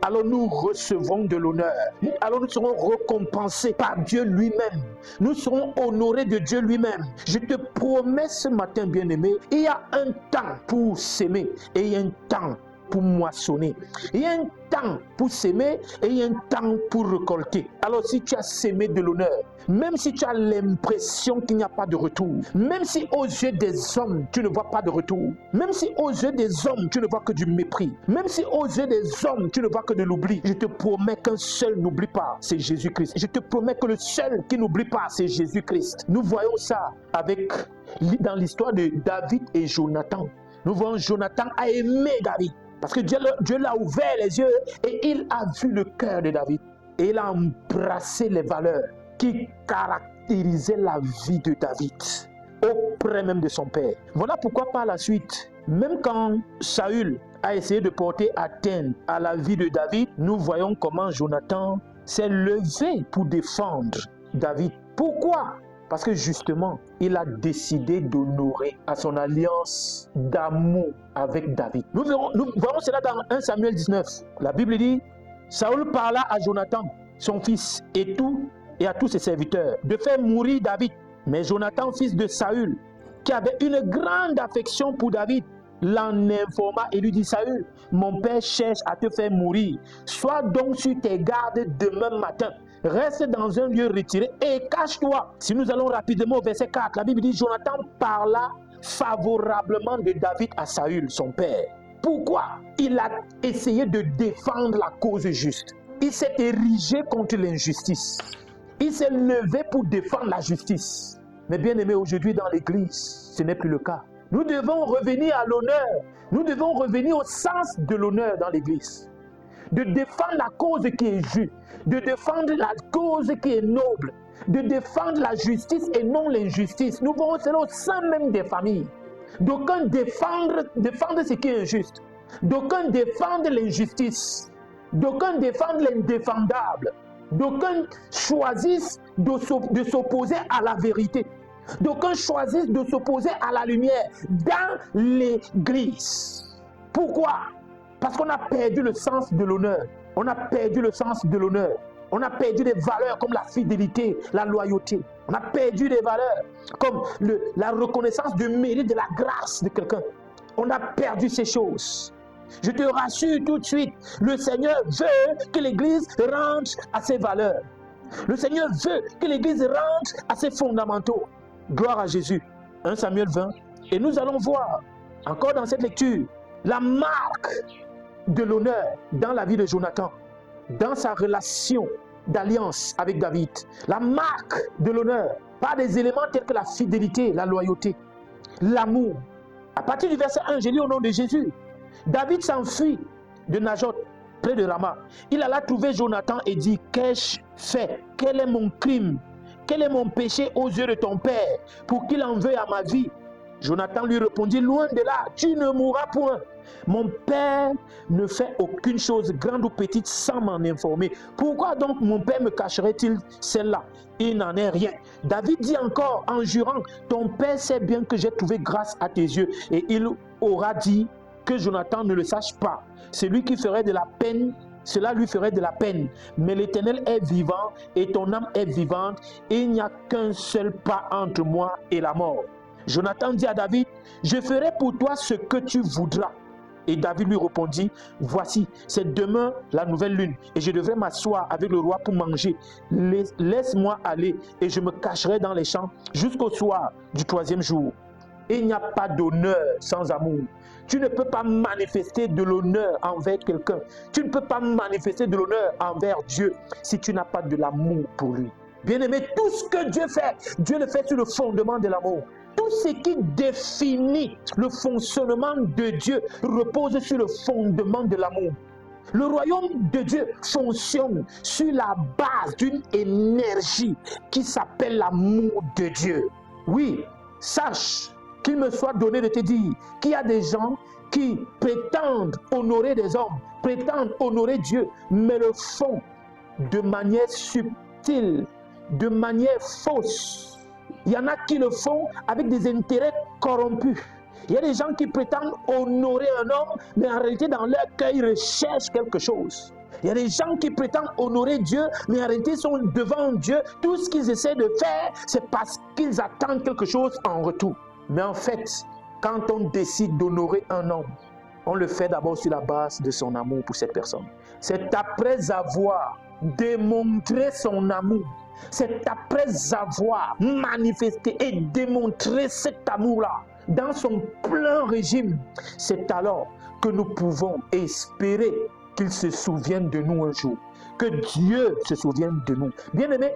alors nous recevrons de l'honneur. Alors nous serons récompensés par Dieu lui-même. Nous serons honorés de Dieu lui-même. Je te promets ce matin, bien-aimé, il y a un temps pour s'aimer et il y a un temps pour moissonner. Il y a un temps pour s'aimer et il y a un temps pour récolter. Alors si tu as sémé de l'honneur, même si tu as l'impression qu'il n'y a pas de retour, même si aux yeux des hommes tu ne vois pas de retour, même si aux yeux des hommes tu ne vois que du mépris, même si aux yeux des hommes tu ne vois que de l'oubli, je te promets qu'un seul n'oublie pas, c'est Jésus-Christ. Je te promets que le seul qui n'oublie pas, c'est Jésus-Christ. Nous voyons ça dans l'histoire de David et Jonathan. Nous voyons Jonathan a aimé David. Parce que Dieu l'a ouvert les yeux et il a vu le cœur de David. Et il a embrassé les valeurs qui caractérisaient la vie de David auprès même de son père. Voilà pourquoi par la suite, même quand Saül a essayé de porter atteinte à la vie de David, nous voyons comment Jonathan s'est levé pour défendre David. Pourquoi? Parce que justement, il a décidé d'honorer à son alliance d'amour avec David. Nous voyons cela dans 1 Samuel 19. La Bible dit, Saül parla à Jonathan, son fils, et à tous ses serviteurs, de faire mourir David. Mais Jonathan, fils de Saül, qui avait une grande affection pour David, l'en informa et lui dit, Saül, mon père cherche à te faire mourir. Sois donc sur tes gardes demain matin. Reste dans un lieu retiré et cache-toi. Si nous allons rapidement au verset 4, la Bible dit, Jonathan parla favorablement de David à Saül, son père. Pourquoi? Il a essayé de défendre la cause juste. Il s'est érigé contre l'injustice. Il s'est levé pour défendre la justice. Mais bien aimé, aujourd'hui dans l'église, ce n'est plus le cas. Nous devons revenir à l'honneur. Nous devons revenir au sens de l'honneur dans l'église. De défendre la cause qui est juste. De défendre la cause qui est noble. De défendre la justice et non l'injustice. Nous voyons cela au sein même des familles. D'aucuns défendre ce qui est injuste. D'aucuns défendre l'injustice. D'aucuns défendre l'indéfendable. D'aucuns choisissent de s'opposer à la vérité. D'aucuns choisissent de s'opposer à la lumière dans l'église. Pourquoi? Parce qu'on a perdu le sens de l'honneur. On a perdu le sens de l'honneur. On a perdu des valeurs comme la fidélité, la loyauté. On a perdu des valeurs comme la reconnaissance du mérite de la grâce de quelqu'un. On a perdu ces choses. Je te rassure tout de suite, le Seigneur veut que l'Église rentre à ses valeurs. Le Seigneur veut que l'Église rentre à ses fondamentaux. Gloire à Jésus. 1 Samuel 20. Et nous allons voir, encore dans cette lecture, la marque de l'honneur dans la vie de Jonathan, dans sa relation d'alliance avec David. La marque de l'honneur par des éléments tels que la fidélité, la loyauté, l'amour. À partir du verset 1, j'ai lu au nom de Jésus. David s'enfuit de Najoth, près de Rama. Il alla trouver Jonathan et dit, qu'ai-je fait? Quel est mon crime? Quel est mon péché aux yeux de ton père pour qu'il en veuille à ma vie? Jonathan lui répondit, loin de là, tu ne mourras point. Mon père ne fait aucune chose, grande ou petite, sans m'en informer. Pourquoi donc mon père me cacherait-il celle-là? Il n'en est rien. David dit encore en jurant, ton père sait bien que j'ai trouvé grâce à tes yeux. Et il aura dit que Jonathan ne le sache pas. C'est lui qui ferait de la peine, cela lui ferait de la peine. Mais l'Éternel est vivant et ton âme est vivante. Et il n'y a qu'un seul pas entre moi et la mort. Jonathan dit à David, je ferai pour toi ce que tu voudras. Et David lui répondit, voici, c'est demain la nouvelle lune, et je devrais m'asseoir avec le roi pour manger. Laisse-moi aller, et je me cacherai dans les champs jusqu'au soir du 3e jour. Et il n'y a pas d'honneur sans amour. Tu ne peux pas manifester de l'honneur envers quelqu'un. Tu ne peux pas manifester de l'honneur envers Dieu si tu n'as pas de l'amour pour lui. Bien-aimé, tout ce que Dieu fait, Dieu le fait sur le fondement de l'amour. Tout ce qui définit le fonctionnement de Dieu repose sur le fondement de l'amour. Le royaume de Dieu fonctionne sur la base d'une énergie qui s'appelle l'amour de Dieu. Oui, sache qu'il me soit donné de te dire qu'il y a des gens qui prétendent honorer des hommes, prétendent honorer Dieu, mais le font de manière subtile, de manière fausse. Il y en a qui le font avec des intérêts corrompus. Il y a des gens qui prétendent honorer un homme, mais en réalité, dans leur cœur, ils recherchent quelque chose. Il y a des gens qui prétendent honorer Dieu, mais en réalité, ils sont devant Dieu. Tout ce qu'ils essaient de faire, c'est parce qu'ils attendent quelque chose en retour. Mais en fait, quand on décide d'honorer un homme, on le fait d'abord sur la base de son amour pour cette personne. C'est après avoir démontré son amour, c'est après avoir manifesté et démontré cet amour-là dans son plein régime, c'est alors que nous pouvons espérer qu'il se souvienne de nous un jour, que Dieu se souvienne de nous. Bien-aimé,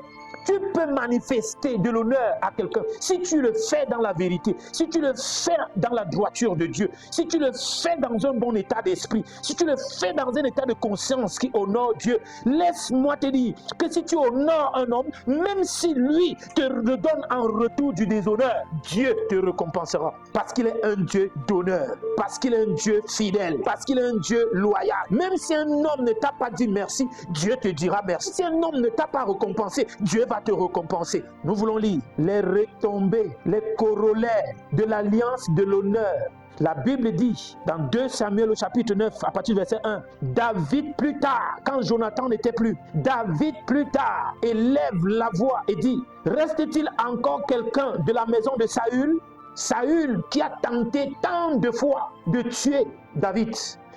tu peux manifester de l'honneur à quelqu'un si tu le fais dans la vérité, si tu le fais dans la droiture de Dieu, si tu le fais dans un bon état d'esprit, si tu le fais dans un état de conscience qui honore Dieu. Laisse-moi te dire que si tu honores un homme, même si lui te redonne en retour du déshonneur, Dieu te récompensera parce qu'il est un Dieu d'honneur, parce qu'il est un Dieu fidèle, parce qu'il est un Dieu loyal. Même si un homme ne t'a pas dit merci, Dieu Dieu te dira merci. Si un homme ne t'a pas récompensé, Dieu va te récompenser. Nous voulons lire les retombées, les corollaires de l'alliance de l'honneur. La Bible dit dans 2 Samuel au chapitre 9 à partir du verset 1, David plus tard, quand Jonathan n'était plus, David plus tard élève la voix et dit, reste-t-il encore quelqu'un de la maison de Saül? Saül qui a tenté tant de fois de tuer David.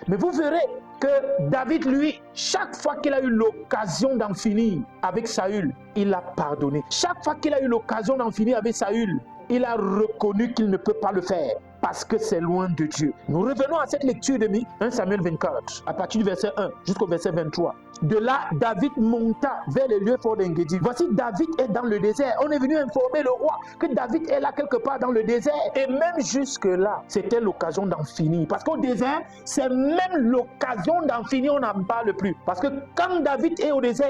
Mais vous verrez que David, lui, chaque fois qu'il a eu l'occasion d'en finir avec Saül, il a pardonné. Chaque fois qu'il a eu l'occasion d'en finir avec Saül, il a reconnu qu'il ne peut pas le faire parce que c'est loin de Dieu. Nous revenons à cette lecture de 1 Samuel 24, à partir du verset 1 jusqu'au verset 23. De là, David monta vers les lieux forts d'Engedi. Voici, David est dans le désert. On est venu informer le roi que David est là quelque part dans le désert. Et même jusque-là, c'était l'occasion d'en finir. Parce qu'au désert, c'est même l'occasion d'en finir, on n'en parle plus. Parce que quand David est au désert,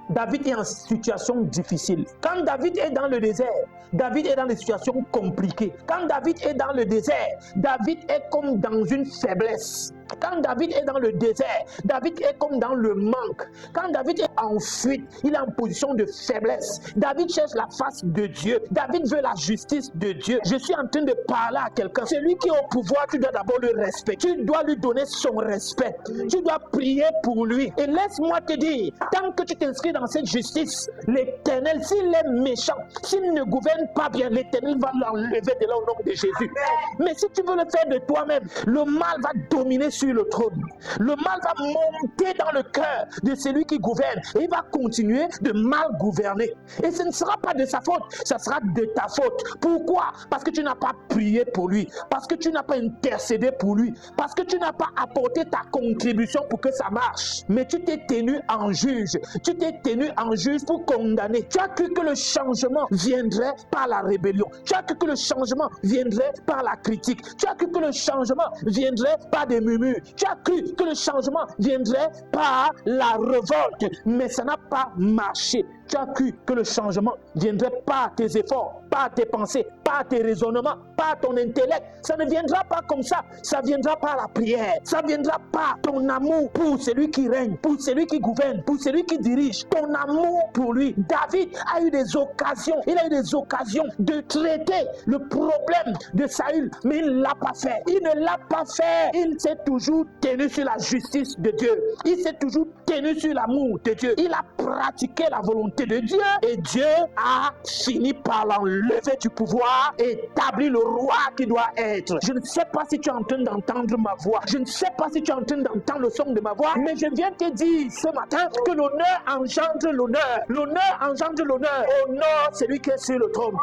David est en situation difficile. Quand David est dans le désert, David est dans des situations compliquées. Quand David est dans le désert, David est comme dans une faiblesse. Quand David est dans le désert, David est comme dans le manque. Quand David est en fuite, il est en position de faiblesse. David cherche la face de Dieu. David veut la justice de Dieu. Je suis en train de parler à quelqu'un. Celui qui est au pouvoir, tu dois d'abord le respecter. Tu dois lui donner son respect. Tu dois prier pour lui. Et laisse-moi te dire, tant que tu t'inscris dans cette justice, l'Éternel, s'il est méchant, s'il ne gouverne pas bien, l'Éternel va l'enlever de là au nom de Jésus. Mais si tu veux le faire de toi-même, le mal va dominer sur le trône. Le mal va monter dans le cœur de celui qui gouverne et il va continuer de mal gouverner. Et ce ne sera pas de sa faute, ça sera de ta faute. Pourquoi? Parce que tu n'as pas prié pour lui, parce que tu n'as pas intercédé pour lui, parce que tu n'as pas apporté ta contribution pour que ça marche. Mais tu t'es tenu en juge, tu t'es tenu en juge pour condamner. Tu as cru que le changement viendrait par la rébellion, tu as cru que le changement viendrait par la critique, tu as cru que le changement viendrait par des murmures, tu as cru que le changement viendrait par la révolte, mais ça n'a pas marché. Tu as cru que le changement viendrait par tes efforts, par tes pensées, par tes raisonnements, par ton intellect. Ça ne viendra pas comme ça. Ça viendra par la prière. Ça viendra par ton amour pour celui qui règne, pour celui qui gouverne, pour celui qui dirige. Ton amour pour lui. David a eu des occasions. Il a eu des occasions de traiter le problème de Saül, mais il ne l'a pas fait. Il ne l'a pas fait. Il s'est toujours tenu sur la justice de Dieu. Il s'est toujours tenu sur l'amour de Dieu. Il a pratiqué la volonté de Dieu et Dieu a fini par l'enlever du pouvoir et établir le roi qui doit être. Je ne sais pas si tu es en train d'entendre ma voix. Je ne sais pas si tu es en train d'entendre le son de ma voix, mais je viens te dire ce matin que l'honneur engendre l'honneur. L'honneur engendre l'honneur. Honore celui qui est sur le trône.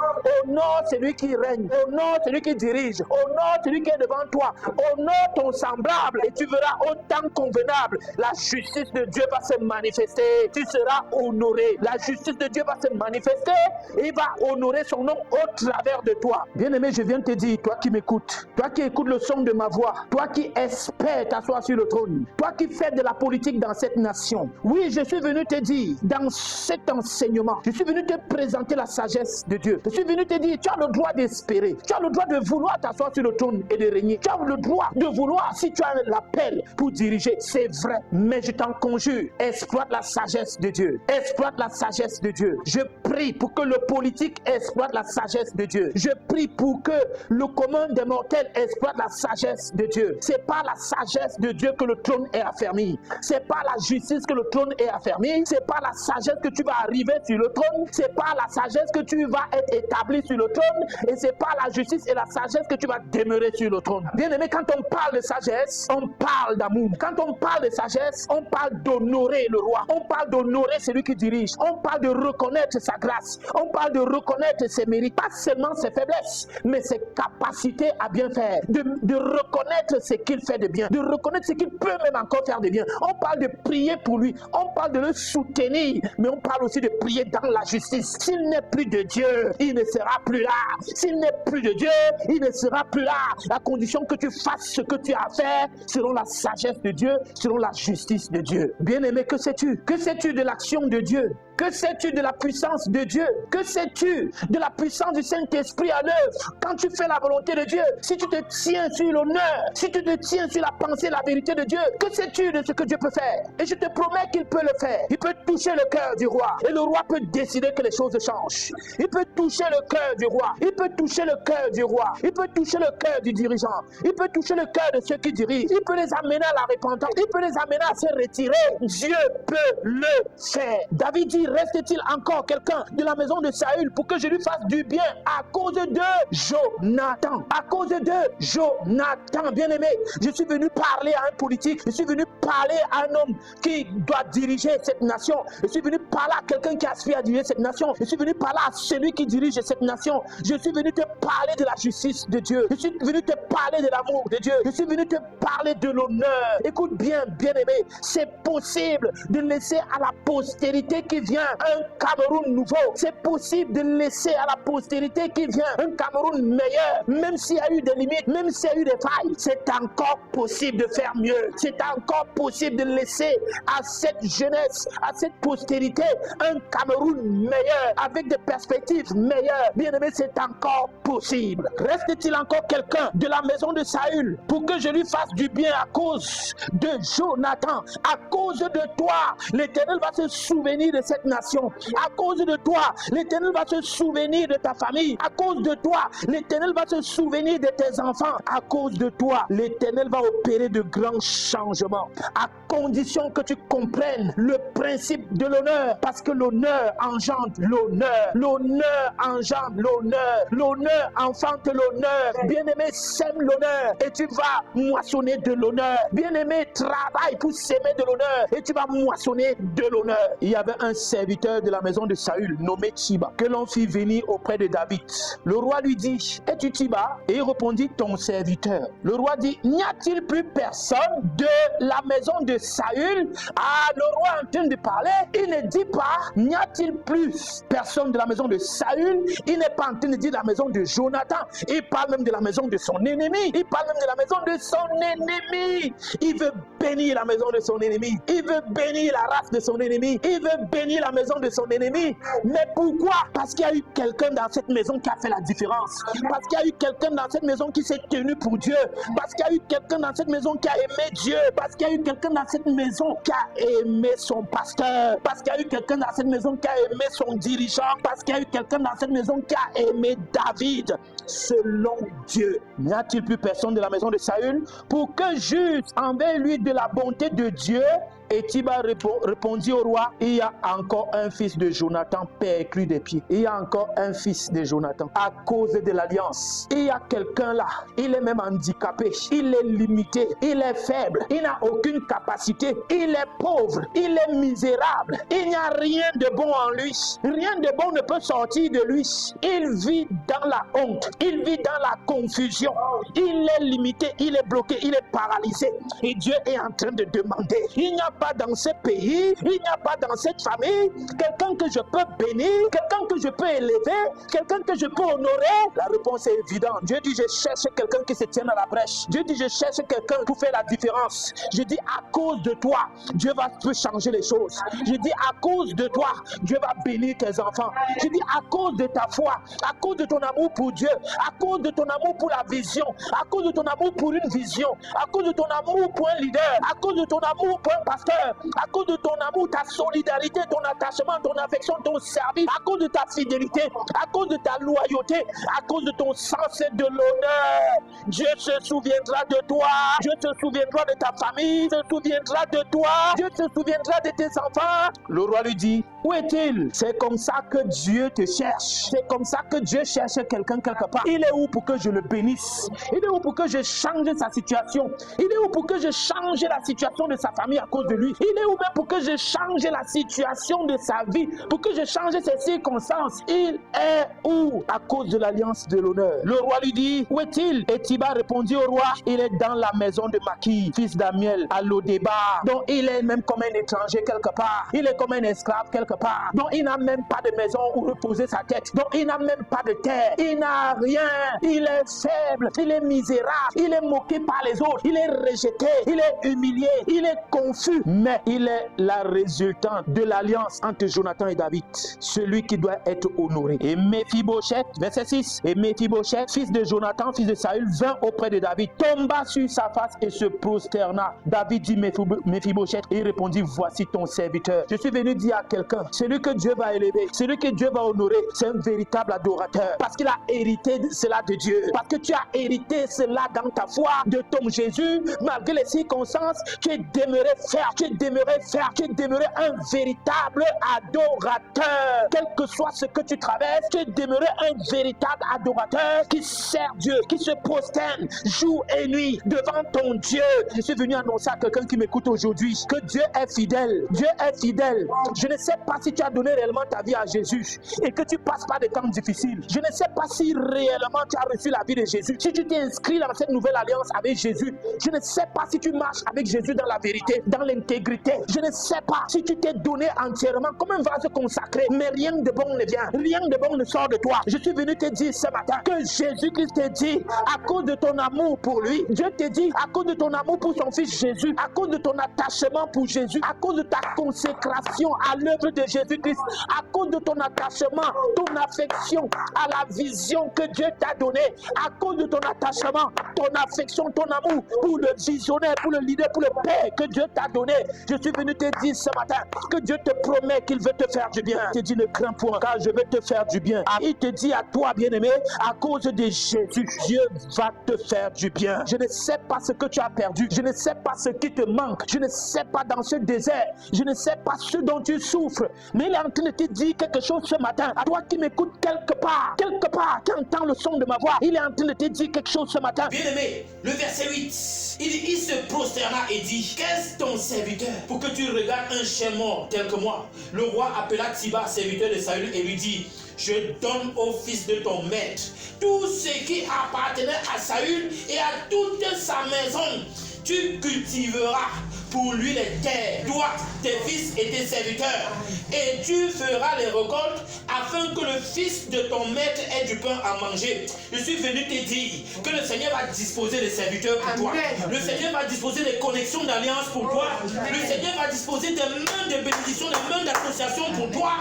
Honore celui qui règne. Honore celui qui dirige. Honore celui qui est devant toi. Honore ton semblable et tu verras au temps convenable. La justice de Dieu va se manifester. Tu seras honoré. La justice de Dieu va se manifester et il va honorer son nom au travers de toi. Bien-aimé, je viens te dire, toi qui m'écoutes, toi qui écoutes le son de ma voix, toi qui espères t'asseoir sur le trône, toi qui fais de la politique dans cette nation, oui, je suis venu te dire, dans cet enseignement, je suis venu te présenter la sagesse de Dieu. Je suis venu te dire, tu as le droit d'espérer, tu as le droit de vouloir t'asseoir sur le trône et de régner, tu as le droit de vouloir, si tu as l'appel pour diriger, c'est vrai, mais je t'en conjure, exploite la sagesse de Dieu, exploite la sagesse de Dieu. Je prie pour que le politique exploite la sagesse de Dieu. Je prie pour que le commun des mortels exploite la sagesse de Dieu. C'est pas la sagesse de Dieu que le trône est affermi. C'est pas la justice que le trône est affermi. C'est pas la sagesse que tu vas arriver sur le trône. C'est pas la sagesse que tu vas être établi sur le trône. Et c'est pas la justice et la sagesse que tu vas demeurer sur le trône. Bien aimé, quand on parle de sagesse, on parle d'amour. Quand on parle de sagesse, on parle d'honorer le roi. On parle d'honorer celui qui dirige. On parle de reconnaître sa grâce. On parle de reconnaître ses mérites, pas seulement ses faiblesses, mais ses capacités à bien faire. De reconnaître ce qu'il fait de bien, de reconnaître ce qu'il peut même encore faire de bien. On parle de prier pour lui, on parle de le soutenir, mais on parle aussi de prier dans la justice. S'il n'est plus de Dieu, il ne sera plus là. S'il n'est plus de Dieu, il ne sera plus là. La condition que tu fasses ce que tu as à faire selon la sagesse de Dieu, selon la justice de Dieu. Bien-aimé, que sais-tu? Que sais-tu de l'action de Dieu Que sais-tu de la puissance de Dieu? Que sais-tu de la puissance du Saint-Esprit à l'œuvre quand tu fais la volonté de Dieu? Si tu te tiens sur l'honneur, si tu te tiens sur la pensée, la vérité de Dieu, que sais-tu de ce que Dieu peut faire? Et je te promets qu'il peut le faire. Il peut toucher le cœur du roi et le roi peut décider que les choses changent. Il peut toucher le cœur du roi, il peut toucher le cœur du roi, il peut toucher le cœur du dirigeant, il peut toucher le cœur de ceux qui dirigent, il peut les amener à la repentance, il peut les amener à se retirer. Dieu peut le faire. David dit, reste-t-il encore quelqu'un de la maison de Saül pour que je lui fasse du bien à cause de Jonathan? À cause de Jonathan, bien-aimé, je suis venu parler à un politique, je suis venu parler à un homme qui doit diriger cette nation, je suis venu parler à quelqu'un qui aspire à diriger cette nation, je suis venu parler à celui qui dirige cette nation, je suis venu te parler de la justice de Dieu, je suis venu te parler de l'amour de Dieu, je suis venu te parler de l'honneur. Écoute bien, bien-aimé, c'est possible de laisser à la postérité qui vient un Cameroun nouveau, c'est possible de laisser à la postérité qui vient un Cameroun meilleur, même s'il y a eu des limites, même s'il y a eu des failles, c'est encore possible de faire mieux, c'est encore possible de laisser à cette jeunesse, à cette postérité, un Cameroun meilleur, avec des perspectives meilleures. Bien-aimé, c'est encore possible. Reste-t-il encore quelqu'un de la maison de Saül pour que je lui fasse du bien à cause de Jonathan? À cause de toi, l'Éternel va se souvenir de cette nation. À cause de toi, l'Éternel va se souvenir de ta famille. À cause de toi, l'Éternel va se souvenir de tes enfants. À cause de toi, l'Éternel va opérer de grands changements. À condition que tu comprennes le principe de l'honneur, parce que l'honneur engendre l'honneur. L'honneur engendre l'honneur. L'honneur enfante l'honneur. Bien-aimé, sème l'honneur et tu vas moissonner de l'honneur. Bien-aimé, travaille pour s'aimer de l'honneur et tu vas moissonner de l'honneur. Il y avait un serviteur de la maison de Saül nommé Tiba que l'on fit venir auprès de David. Le roi lui dit, es-tu Tiba? Et il répondit, ton serviteur. Le roi dit, n'y a-t-il plus personne de la maison de Saül? Ah, le roi est en train de parler, il ne dit pas, n'y a-t-il plus personne de la maison de Saül? Il n'est pas en train de dire la maison de Jonathan, il parle même de la maison de son ennemi, il parle même de la maison de son ennemi. Il veut bénir la maison de son ennemi, il veut bénir la race de son ennemi, il veut bénir la maison de son ennemi. Mais pourquoi? Parce qu'il y a eu quelqu'un dans cette maison qui a fait la différence, parce qu'il y a eu quelqu'un dans cette maison qui s'est tenu pour Dieu, parce qu'il y a eu quelqu'un dans cette maison qui a aimé Dieu, parce qu'il y a eu quelqu'un dans cette maison qui a aimé son pasteur, parce qu'il y a eu quelqu'un dans cette maison qui a aimé son dirigeant, parce qu'il y a eu quelqu'un dans cette maison qui a aimé David selon Dieu. N'y a-t-il plus personne de la maison de Saül pour que juge envers lui de la bonté de Dieu? Et Tiba répondit au roi, il y a encore un fils de Jonathan perclus des pieds. Il y a encore un fils de Jonathan à cause de l'alliance. Il y a quelqu'un là, il est même handicapé, il est limité, il est faible, il n'a aucune capacité, il est pauvre, il est misérable, il n'y a rien de bon en lui. Rien de bon ne peut sortir de lui. Il vit dans la honte, il vit dans la confusion, il est limité, il est bloqué, il est paralysé. Et Dieu est en train de demander, il n'y a pas dans ce pays, il n'y a pas dans cette famille quelqu'un que je peux bénir, quelqu'un que je peux élever, quelqu'un que je peux honorer? La réponse est évidente. Dieu dit, je cherche quelqu'un qui se tienne à la brèche. Dieu dit, je cherche quelqu'un pour faire la différence. Je dis, à cause de toi, Dieu va changer les choses. Je dis, à cause de toi, Dieu va bénir tes enfants. Je dis, à cause de ta foi, à cause de ton amour pour Dieu, à cause de ton amour pour la vision, à cause de ton amour pour une vision, à cause de ton amour pour un leader, à cause de ton amour pour un pasteur, à cause de ton amour, ta solidarité, ton attachement, ton affection, ton service, à cause de ta fidélité, à cause de ta loyauté, à cause de ton sens de l'honneur, Dieu se souviendra de toi, Dieu se souviendra de ta famille, se souviendra de toi, Dieu se souviendra de tes enfants. Le roi lui dit, où est-il? C'est comme ça que Dieu te cherche, c'est comme ça que Dieu cherche quelqu'un quelque part. Il est où pour que je le bénisse? Il est où pour que je change sa situation? Il est où pour que je change la situation de sa famille à cause de lui? Il est où même pour que je change la situation de sa vie, pour que je change ses circonstances? Il est où? À cause de l'alliance de l'honneur. Le roi lui dit, où est-il? Et Tiba répondit au roi, il est dans la maison de Maki, fils d'Amiel, à Lodébar. Donc il est même comme un étranger quelque part, il est comme un esclave quelque part, dont il n'a même pas de maison où reposer sa tête, dont il n'a même pas de terre, il n'a rien, il est faible, il est misérable, il est moqué par les autres, il est rejeté, il est humilié, il est confus, mais il est la résultante de l'alliance entre Jonathan et David, celui qui doit être honoré. Et Méphibosheth, verset 6, et Méphibosheth, fils de Jonathan, fils de Saül, vint auprès de David, tomba sur sa face et se prosterna. David dit Méphibosheth et il répondit, voici ton serviteur. Je suis venu dire à quelqu'un, celui que Dieu va élever, celui que Dieu va honorer, c'est un véritable adorateur, parce qu'il a hérité de cela de Dieu, parce que tu as hérité cela dans ta foi de ton Jésus. Malgré les circonstances, tu es demeuré ferme, tu es demeuré un véritable adorateur. Quel que soit ce que tu traverses, tu es demeuré un véritable adorateur qui sert Dieu, qui se prosterne jour et nuit devant ton Dieu. Je suis venu annoncer à quelqu'un qui m'écoute aujourd'hui que Dieu est fidèle. Dieu est fidèle. Je ne sais pas si tu as donné réellement ta vie à Jésus et que tu passes par des temps difficiles. Je ne sais pas si réellement tu as reçu la vie de Jésus. Si tu t'es inscrit dans cette nouvelle alliance avec Jésus, je ne sais pas si tu marches avec Jésus dans la vérité, dans l'intégrité. Je ne sais pas si tu t'es donné entièrement comme un vase consacré, mais rien de bon ne vient, rien de bon ne sort de toi. Je suis venu te dire ce matin que Jésus-Christ te dit, à cause de ton amour pour lui, Dieu te dit, à cause de ton amour pour son fils Jésus, à cause de ton attachement pour Jésus, à cause de ta consécration à l'œuvre de Jésus-Christ, à cause de ton attachement, ton affection à la vision que Dieu t'a donnée, à cause de ton attachement, ton affection, ton amour pour le visionnaire, pour le leader, pour le Père que Dieu t'a donné. Je suis venu te dire ce matin que Dieu te promet qu'il veut te faire du bien. Il te dit ne crains point car je vais te faire du bien. Il te dit à toi bien-aimé, à cause de Jésus, Dieu va te faire du bien. Je ne sais pas ce que tu as perdu, je ne sais pas ce qui te manque, je ne sais pas dans ce désert, je ne sais pas ce dont tu souffres, mais il est en train de te dire quelque chose ce matin. À toi qui m'écoutes quelque part, qui entend le son de ma voix, il est en train de te dire quelque chose ce matin. Bien-aimé, le verset 8, il se prosterna et dit, qu'est-ce ton serviteur pour que tu regardes un chien mort tel que moi? Le roi appela Siba, serviteur de Saül, et lui dit, je donne au fils de ton maître tout ce qui appartenait à Saül et à toute sa maison. Tu cultiveras pour lui les terres, toi, tes fils et tes serviteurs, et tu feras les récoltes afin que le fils de ton maître ait du pain à manger. Je suis venu te dire que le Seigneur va disposer des serviteurs pour toi. Le Seigneur va disposer des connexions d'alliance pour toi. Le Seigneur va disposer des mains de bénédiction, des mains d'association pour toi.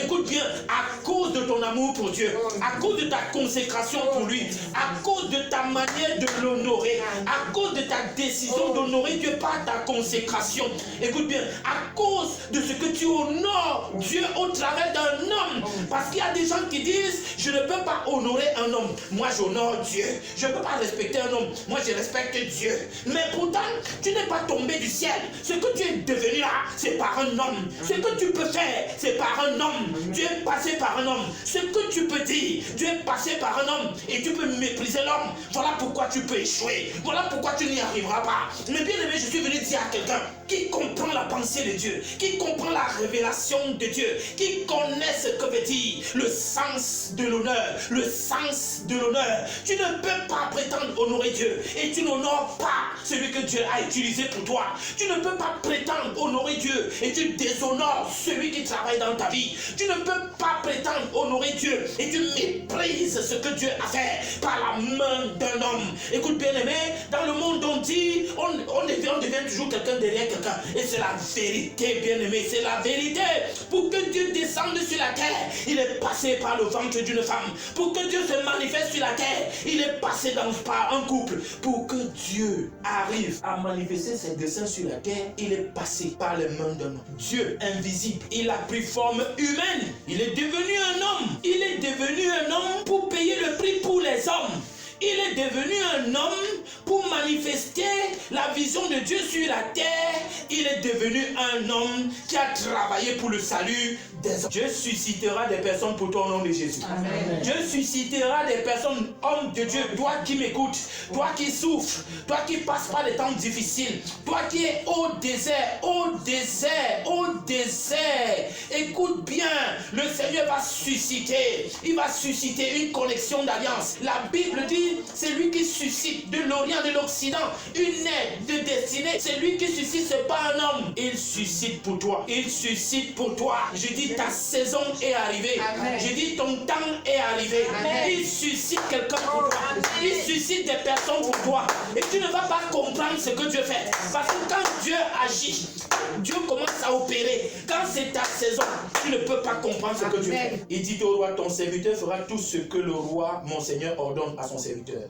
Écoute bien, à cause de ton amour pour Dieu, à cause de ta consécration pour lui, à cause de ta manière de l'honorer, à cause de ta décision d'honorer Dieu par ta consécration. Écoute bien, à cause de ce que tu honores Dieu au travers d'un homme, parce qu'il y a des gens qui disent, je ne peux pas honorer un homme, moi j'honore Dieu, je ne peux pas respecter un homme, moi je respecte Dieu. Mais pourtant, tu n'es pas tombé du ciel, ce que tu es devenu là, c'est par un homme. Ce que tu peux faire, c'est par un homme. Tu es passé par un homme. Ce que tu peux dire, tu es passé par un homme et tu peux mépriser l'homme. Voilà pourquoi tu peux échouer, voilà pourquoi tu n'y arriveras pas. Mais bien aimé, je suis venu dire à quelqu'un qui comprend la pensée de Dieu, qui comprend la révélation de Dieu, qui connaît ce que veut dire le sens de l'honneur, le sens de l'honneur. Tu ne peux pas prétendre honorer Dieu et tu n'honores pas celui que Dieu a utilisé pour toi. Tu ne peux pas prétendre honorer Dieu et tu déshonores celui qui travaille dans ta vie. Tu ne peux pas prétendre honorer Dieu et tu méprises ce que Dieu a fait par la main d'un homme. Écoute bien aimé, dans le monde on dit, on devient toujours quelqu'un derrière quelqu'un. Et c'est la vérité, bien aimé, c'est la vérité. Pour que Dieu descende sur la terre, il est passé par le ventre d'une femme. Pour que Dieu se manifeste sur la terre, il est passé par un couple. Pour que Dieu arrive à manifester ses desseins sur la terre, il est passé par les mains d'un homme. Dieu invisible, il a pris forme humaine. Il est devenu un homme. Il est devenu un homme pour payer le prix pour les hommes. Il est devenu un homme pour manifester la vision de Dieu sur la terre. Il est devenu un homme qui a travaillé pour le salut des hommes. Dieu suscitera des personnes pour ton nom de Jésus. Amen. Dieu suscitera des personnes, hommes de Dieu. Toi qui m'écoutes, toi qui souffres, toi qui passes par des temps difficiles, toi qui es au désert, écoute bien, le Seigneur va susciter, il va susciter une connexion d'alliance. La Bible dit, c'est lui qui suscite de l'Orient, de l'Occident, une aide de destinée. C'est lui qui suscite ce pas un homme, il suscite pour toi. Il suscite pour toi. Je dis, ta saison est arrivée. Amen. Je dis, ton temps est arrivé. Amen. Il suscite quelqu'un pour toi. Il suscite des personnes pour toi. Et tu ne vas pas comprendre ce que Dieu fait. Parce que quand Dieu agit, Dieu commence à opérer. Quand c'est ta saison, tu ne peux pas comprendre ce que Dieu fait. Il dit au roi, ton serviteur fera tout ce que le roi, mon Seigneur, ordonne à son serviteur.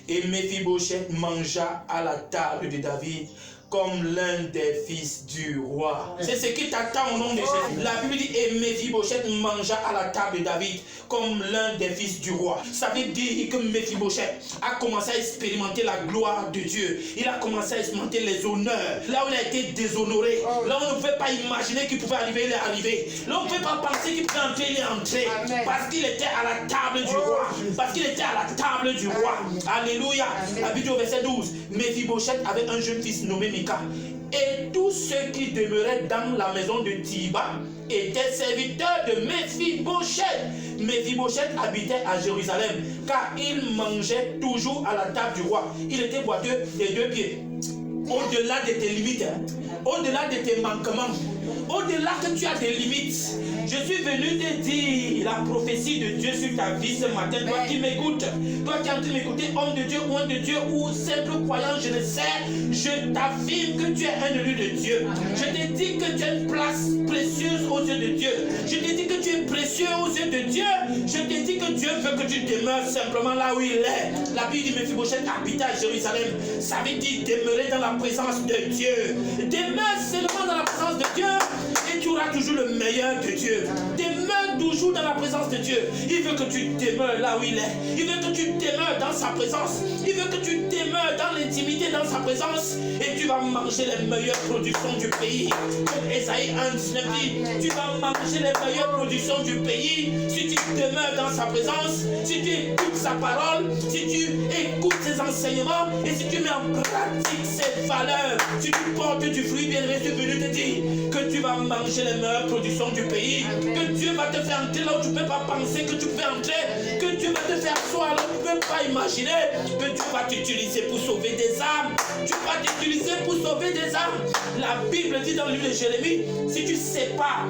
Et Méphibosheth mangea à la table de David comme l'un des fils du roi. C'est ce qui t'attend au nom de Jésus. La Bible dit, et Méphibosheth mangea à la table de David comme l'un des fils du roi. Ça veut dire que Méphibosheth a commencé à expérimenter la gloire de Dieu. Il a commencé à expérimenter les honneurs. Là où il a été déshonoré, là où on ne pouvait pas imaginer qu'il pouvait arriver, il est arrivé. Là où on ne pouvait pas penser qu'il pouvait entrer, il est entré. Parce qu'il était à la table du roi. Parce qu'il était à la table du roi. Alléluia. La Bible au verset 12. Méphibosheth avait un jeune fils nommé Mika. Et tous ceux qui demeuraient dans la maison de Thiba étaient serviteurs de Méphibosheth. Méphibosheth habitait à Jérusalem, car il mangeait toujours à la table du roi. Il était boiteux des deux pieds. Au-delà de tes limites, au-delà de tes manquements, au-delà que tu as des limites, je suis venu te dire la prophétie de Dieu sur ta vie ce matin. Toi qui m'écoutes, toi qui es en train de m'écouter, homme de Dieu ou simple croyant, je le sais, je t'affirme que tu es un élu de Dieu. Je te dis que tu as une place précieuse aux yeux de Dieu. Je te dis que tu es précieux aux yeux de Dieu. Je te dis que Dieu veut que tu demeures simplement là où il est. La Bible dit Méphibosheth habitait à Jérusalem. Ça veut dire demeurer dans la présence de Dieu. Demeure seulement dans la présence de Dieu et tu auras toujours le meilleur de Dieu. Demeure toujours dans la présence de Dieu. Il veut que tu demeures là où il est. Il veut que tu demeures dans sa présence. Il veut que tu demeures dans l'intimité, dans sa présence. Et tu vas manger les meilleures productions du pays. Comme Esaïe 1:19 dit, tu vas manger les meilleures productions du pays si tu demeures dans sa présence, si tu écoutes sa parole, si tu écoutes ses enseignements et si tu mets en pratique ses valeurs. Si tu portes du fruit, bien je suis venu te dire que tu vas manger les meilleures productions du pays. Que Dieu va te faire entrer là où tu ne peux pas penser que tu peux entrer. Que Dieu va te faire asseoir là où tu ne peux pas imaginer. Que Dieu va t'utiliser pour sauver des âmes. Tu vas t'utiliser pour sauver des âmes. La Bible dit dans le livre de Jérémie, si tu sépares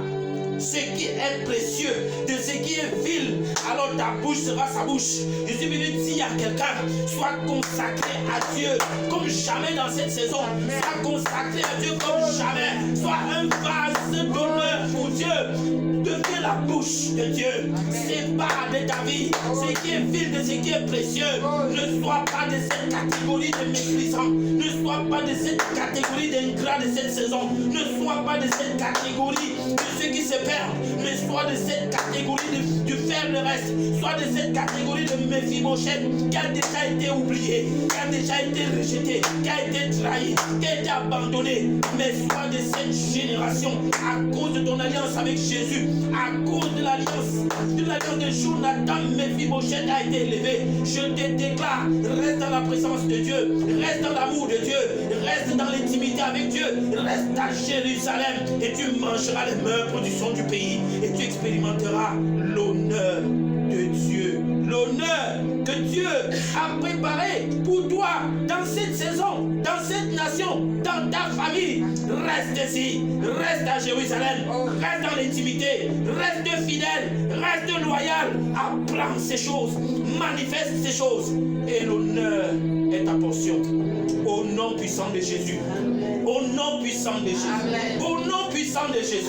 ce qui est précieux de ce qui est vil, alors ta bouche sera sa bouche. Je suis venu dire à quelqu'un, sois consacré à Dieu comme jamais dans cette saison. Sois consacré à Dieu comme jamais. Sois un vase d'honneur pour Dieu. Deviens la bouche de Dieu. Sépare de ta vie ce qui est vil de ce qui est précieux. Ne sois pas de cette catégorie de méprisants. Ne sois pas de cette catégorie d'ingrats de cette saison. Ne sois pas de cette catégorie de ceux qui se perdent, mais sois de cette catégorie de faire le reste. Sois de cette catégorie de Méphibosheth qui a déjà été oublié, qui a déjà été rejeté, qui a été trahi, qui a été abandonné. Mais sois de cette génération à cause de ton alliance avec Jésus, à cause de l'alliance de Jonathan. Méphibosheth a été élevé. Je te déclare, reste dans la présence de Dieu, reste dans l'amour de Dieu, reste dans l'intimité avec Dieu, reste à Jérusalem et tu mangeras les meilleures productions du pays et tu expérimenteras l'honneur de Dieu. L'honneur que Dieu a préparé pour toi dans cette saison, dans cette nation, dans ta famille. Reste ici, reste à Jérusalem, reste dans l'intimité, reste fidèle, reste loyal. Apprends ces choses, manifeste ces choses et l'honneur est ta portion. Au nom puissant de Jésus. Au nom puissant de Jésus. Au nom puissant de Jésus.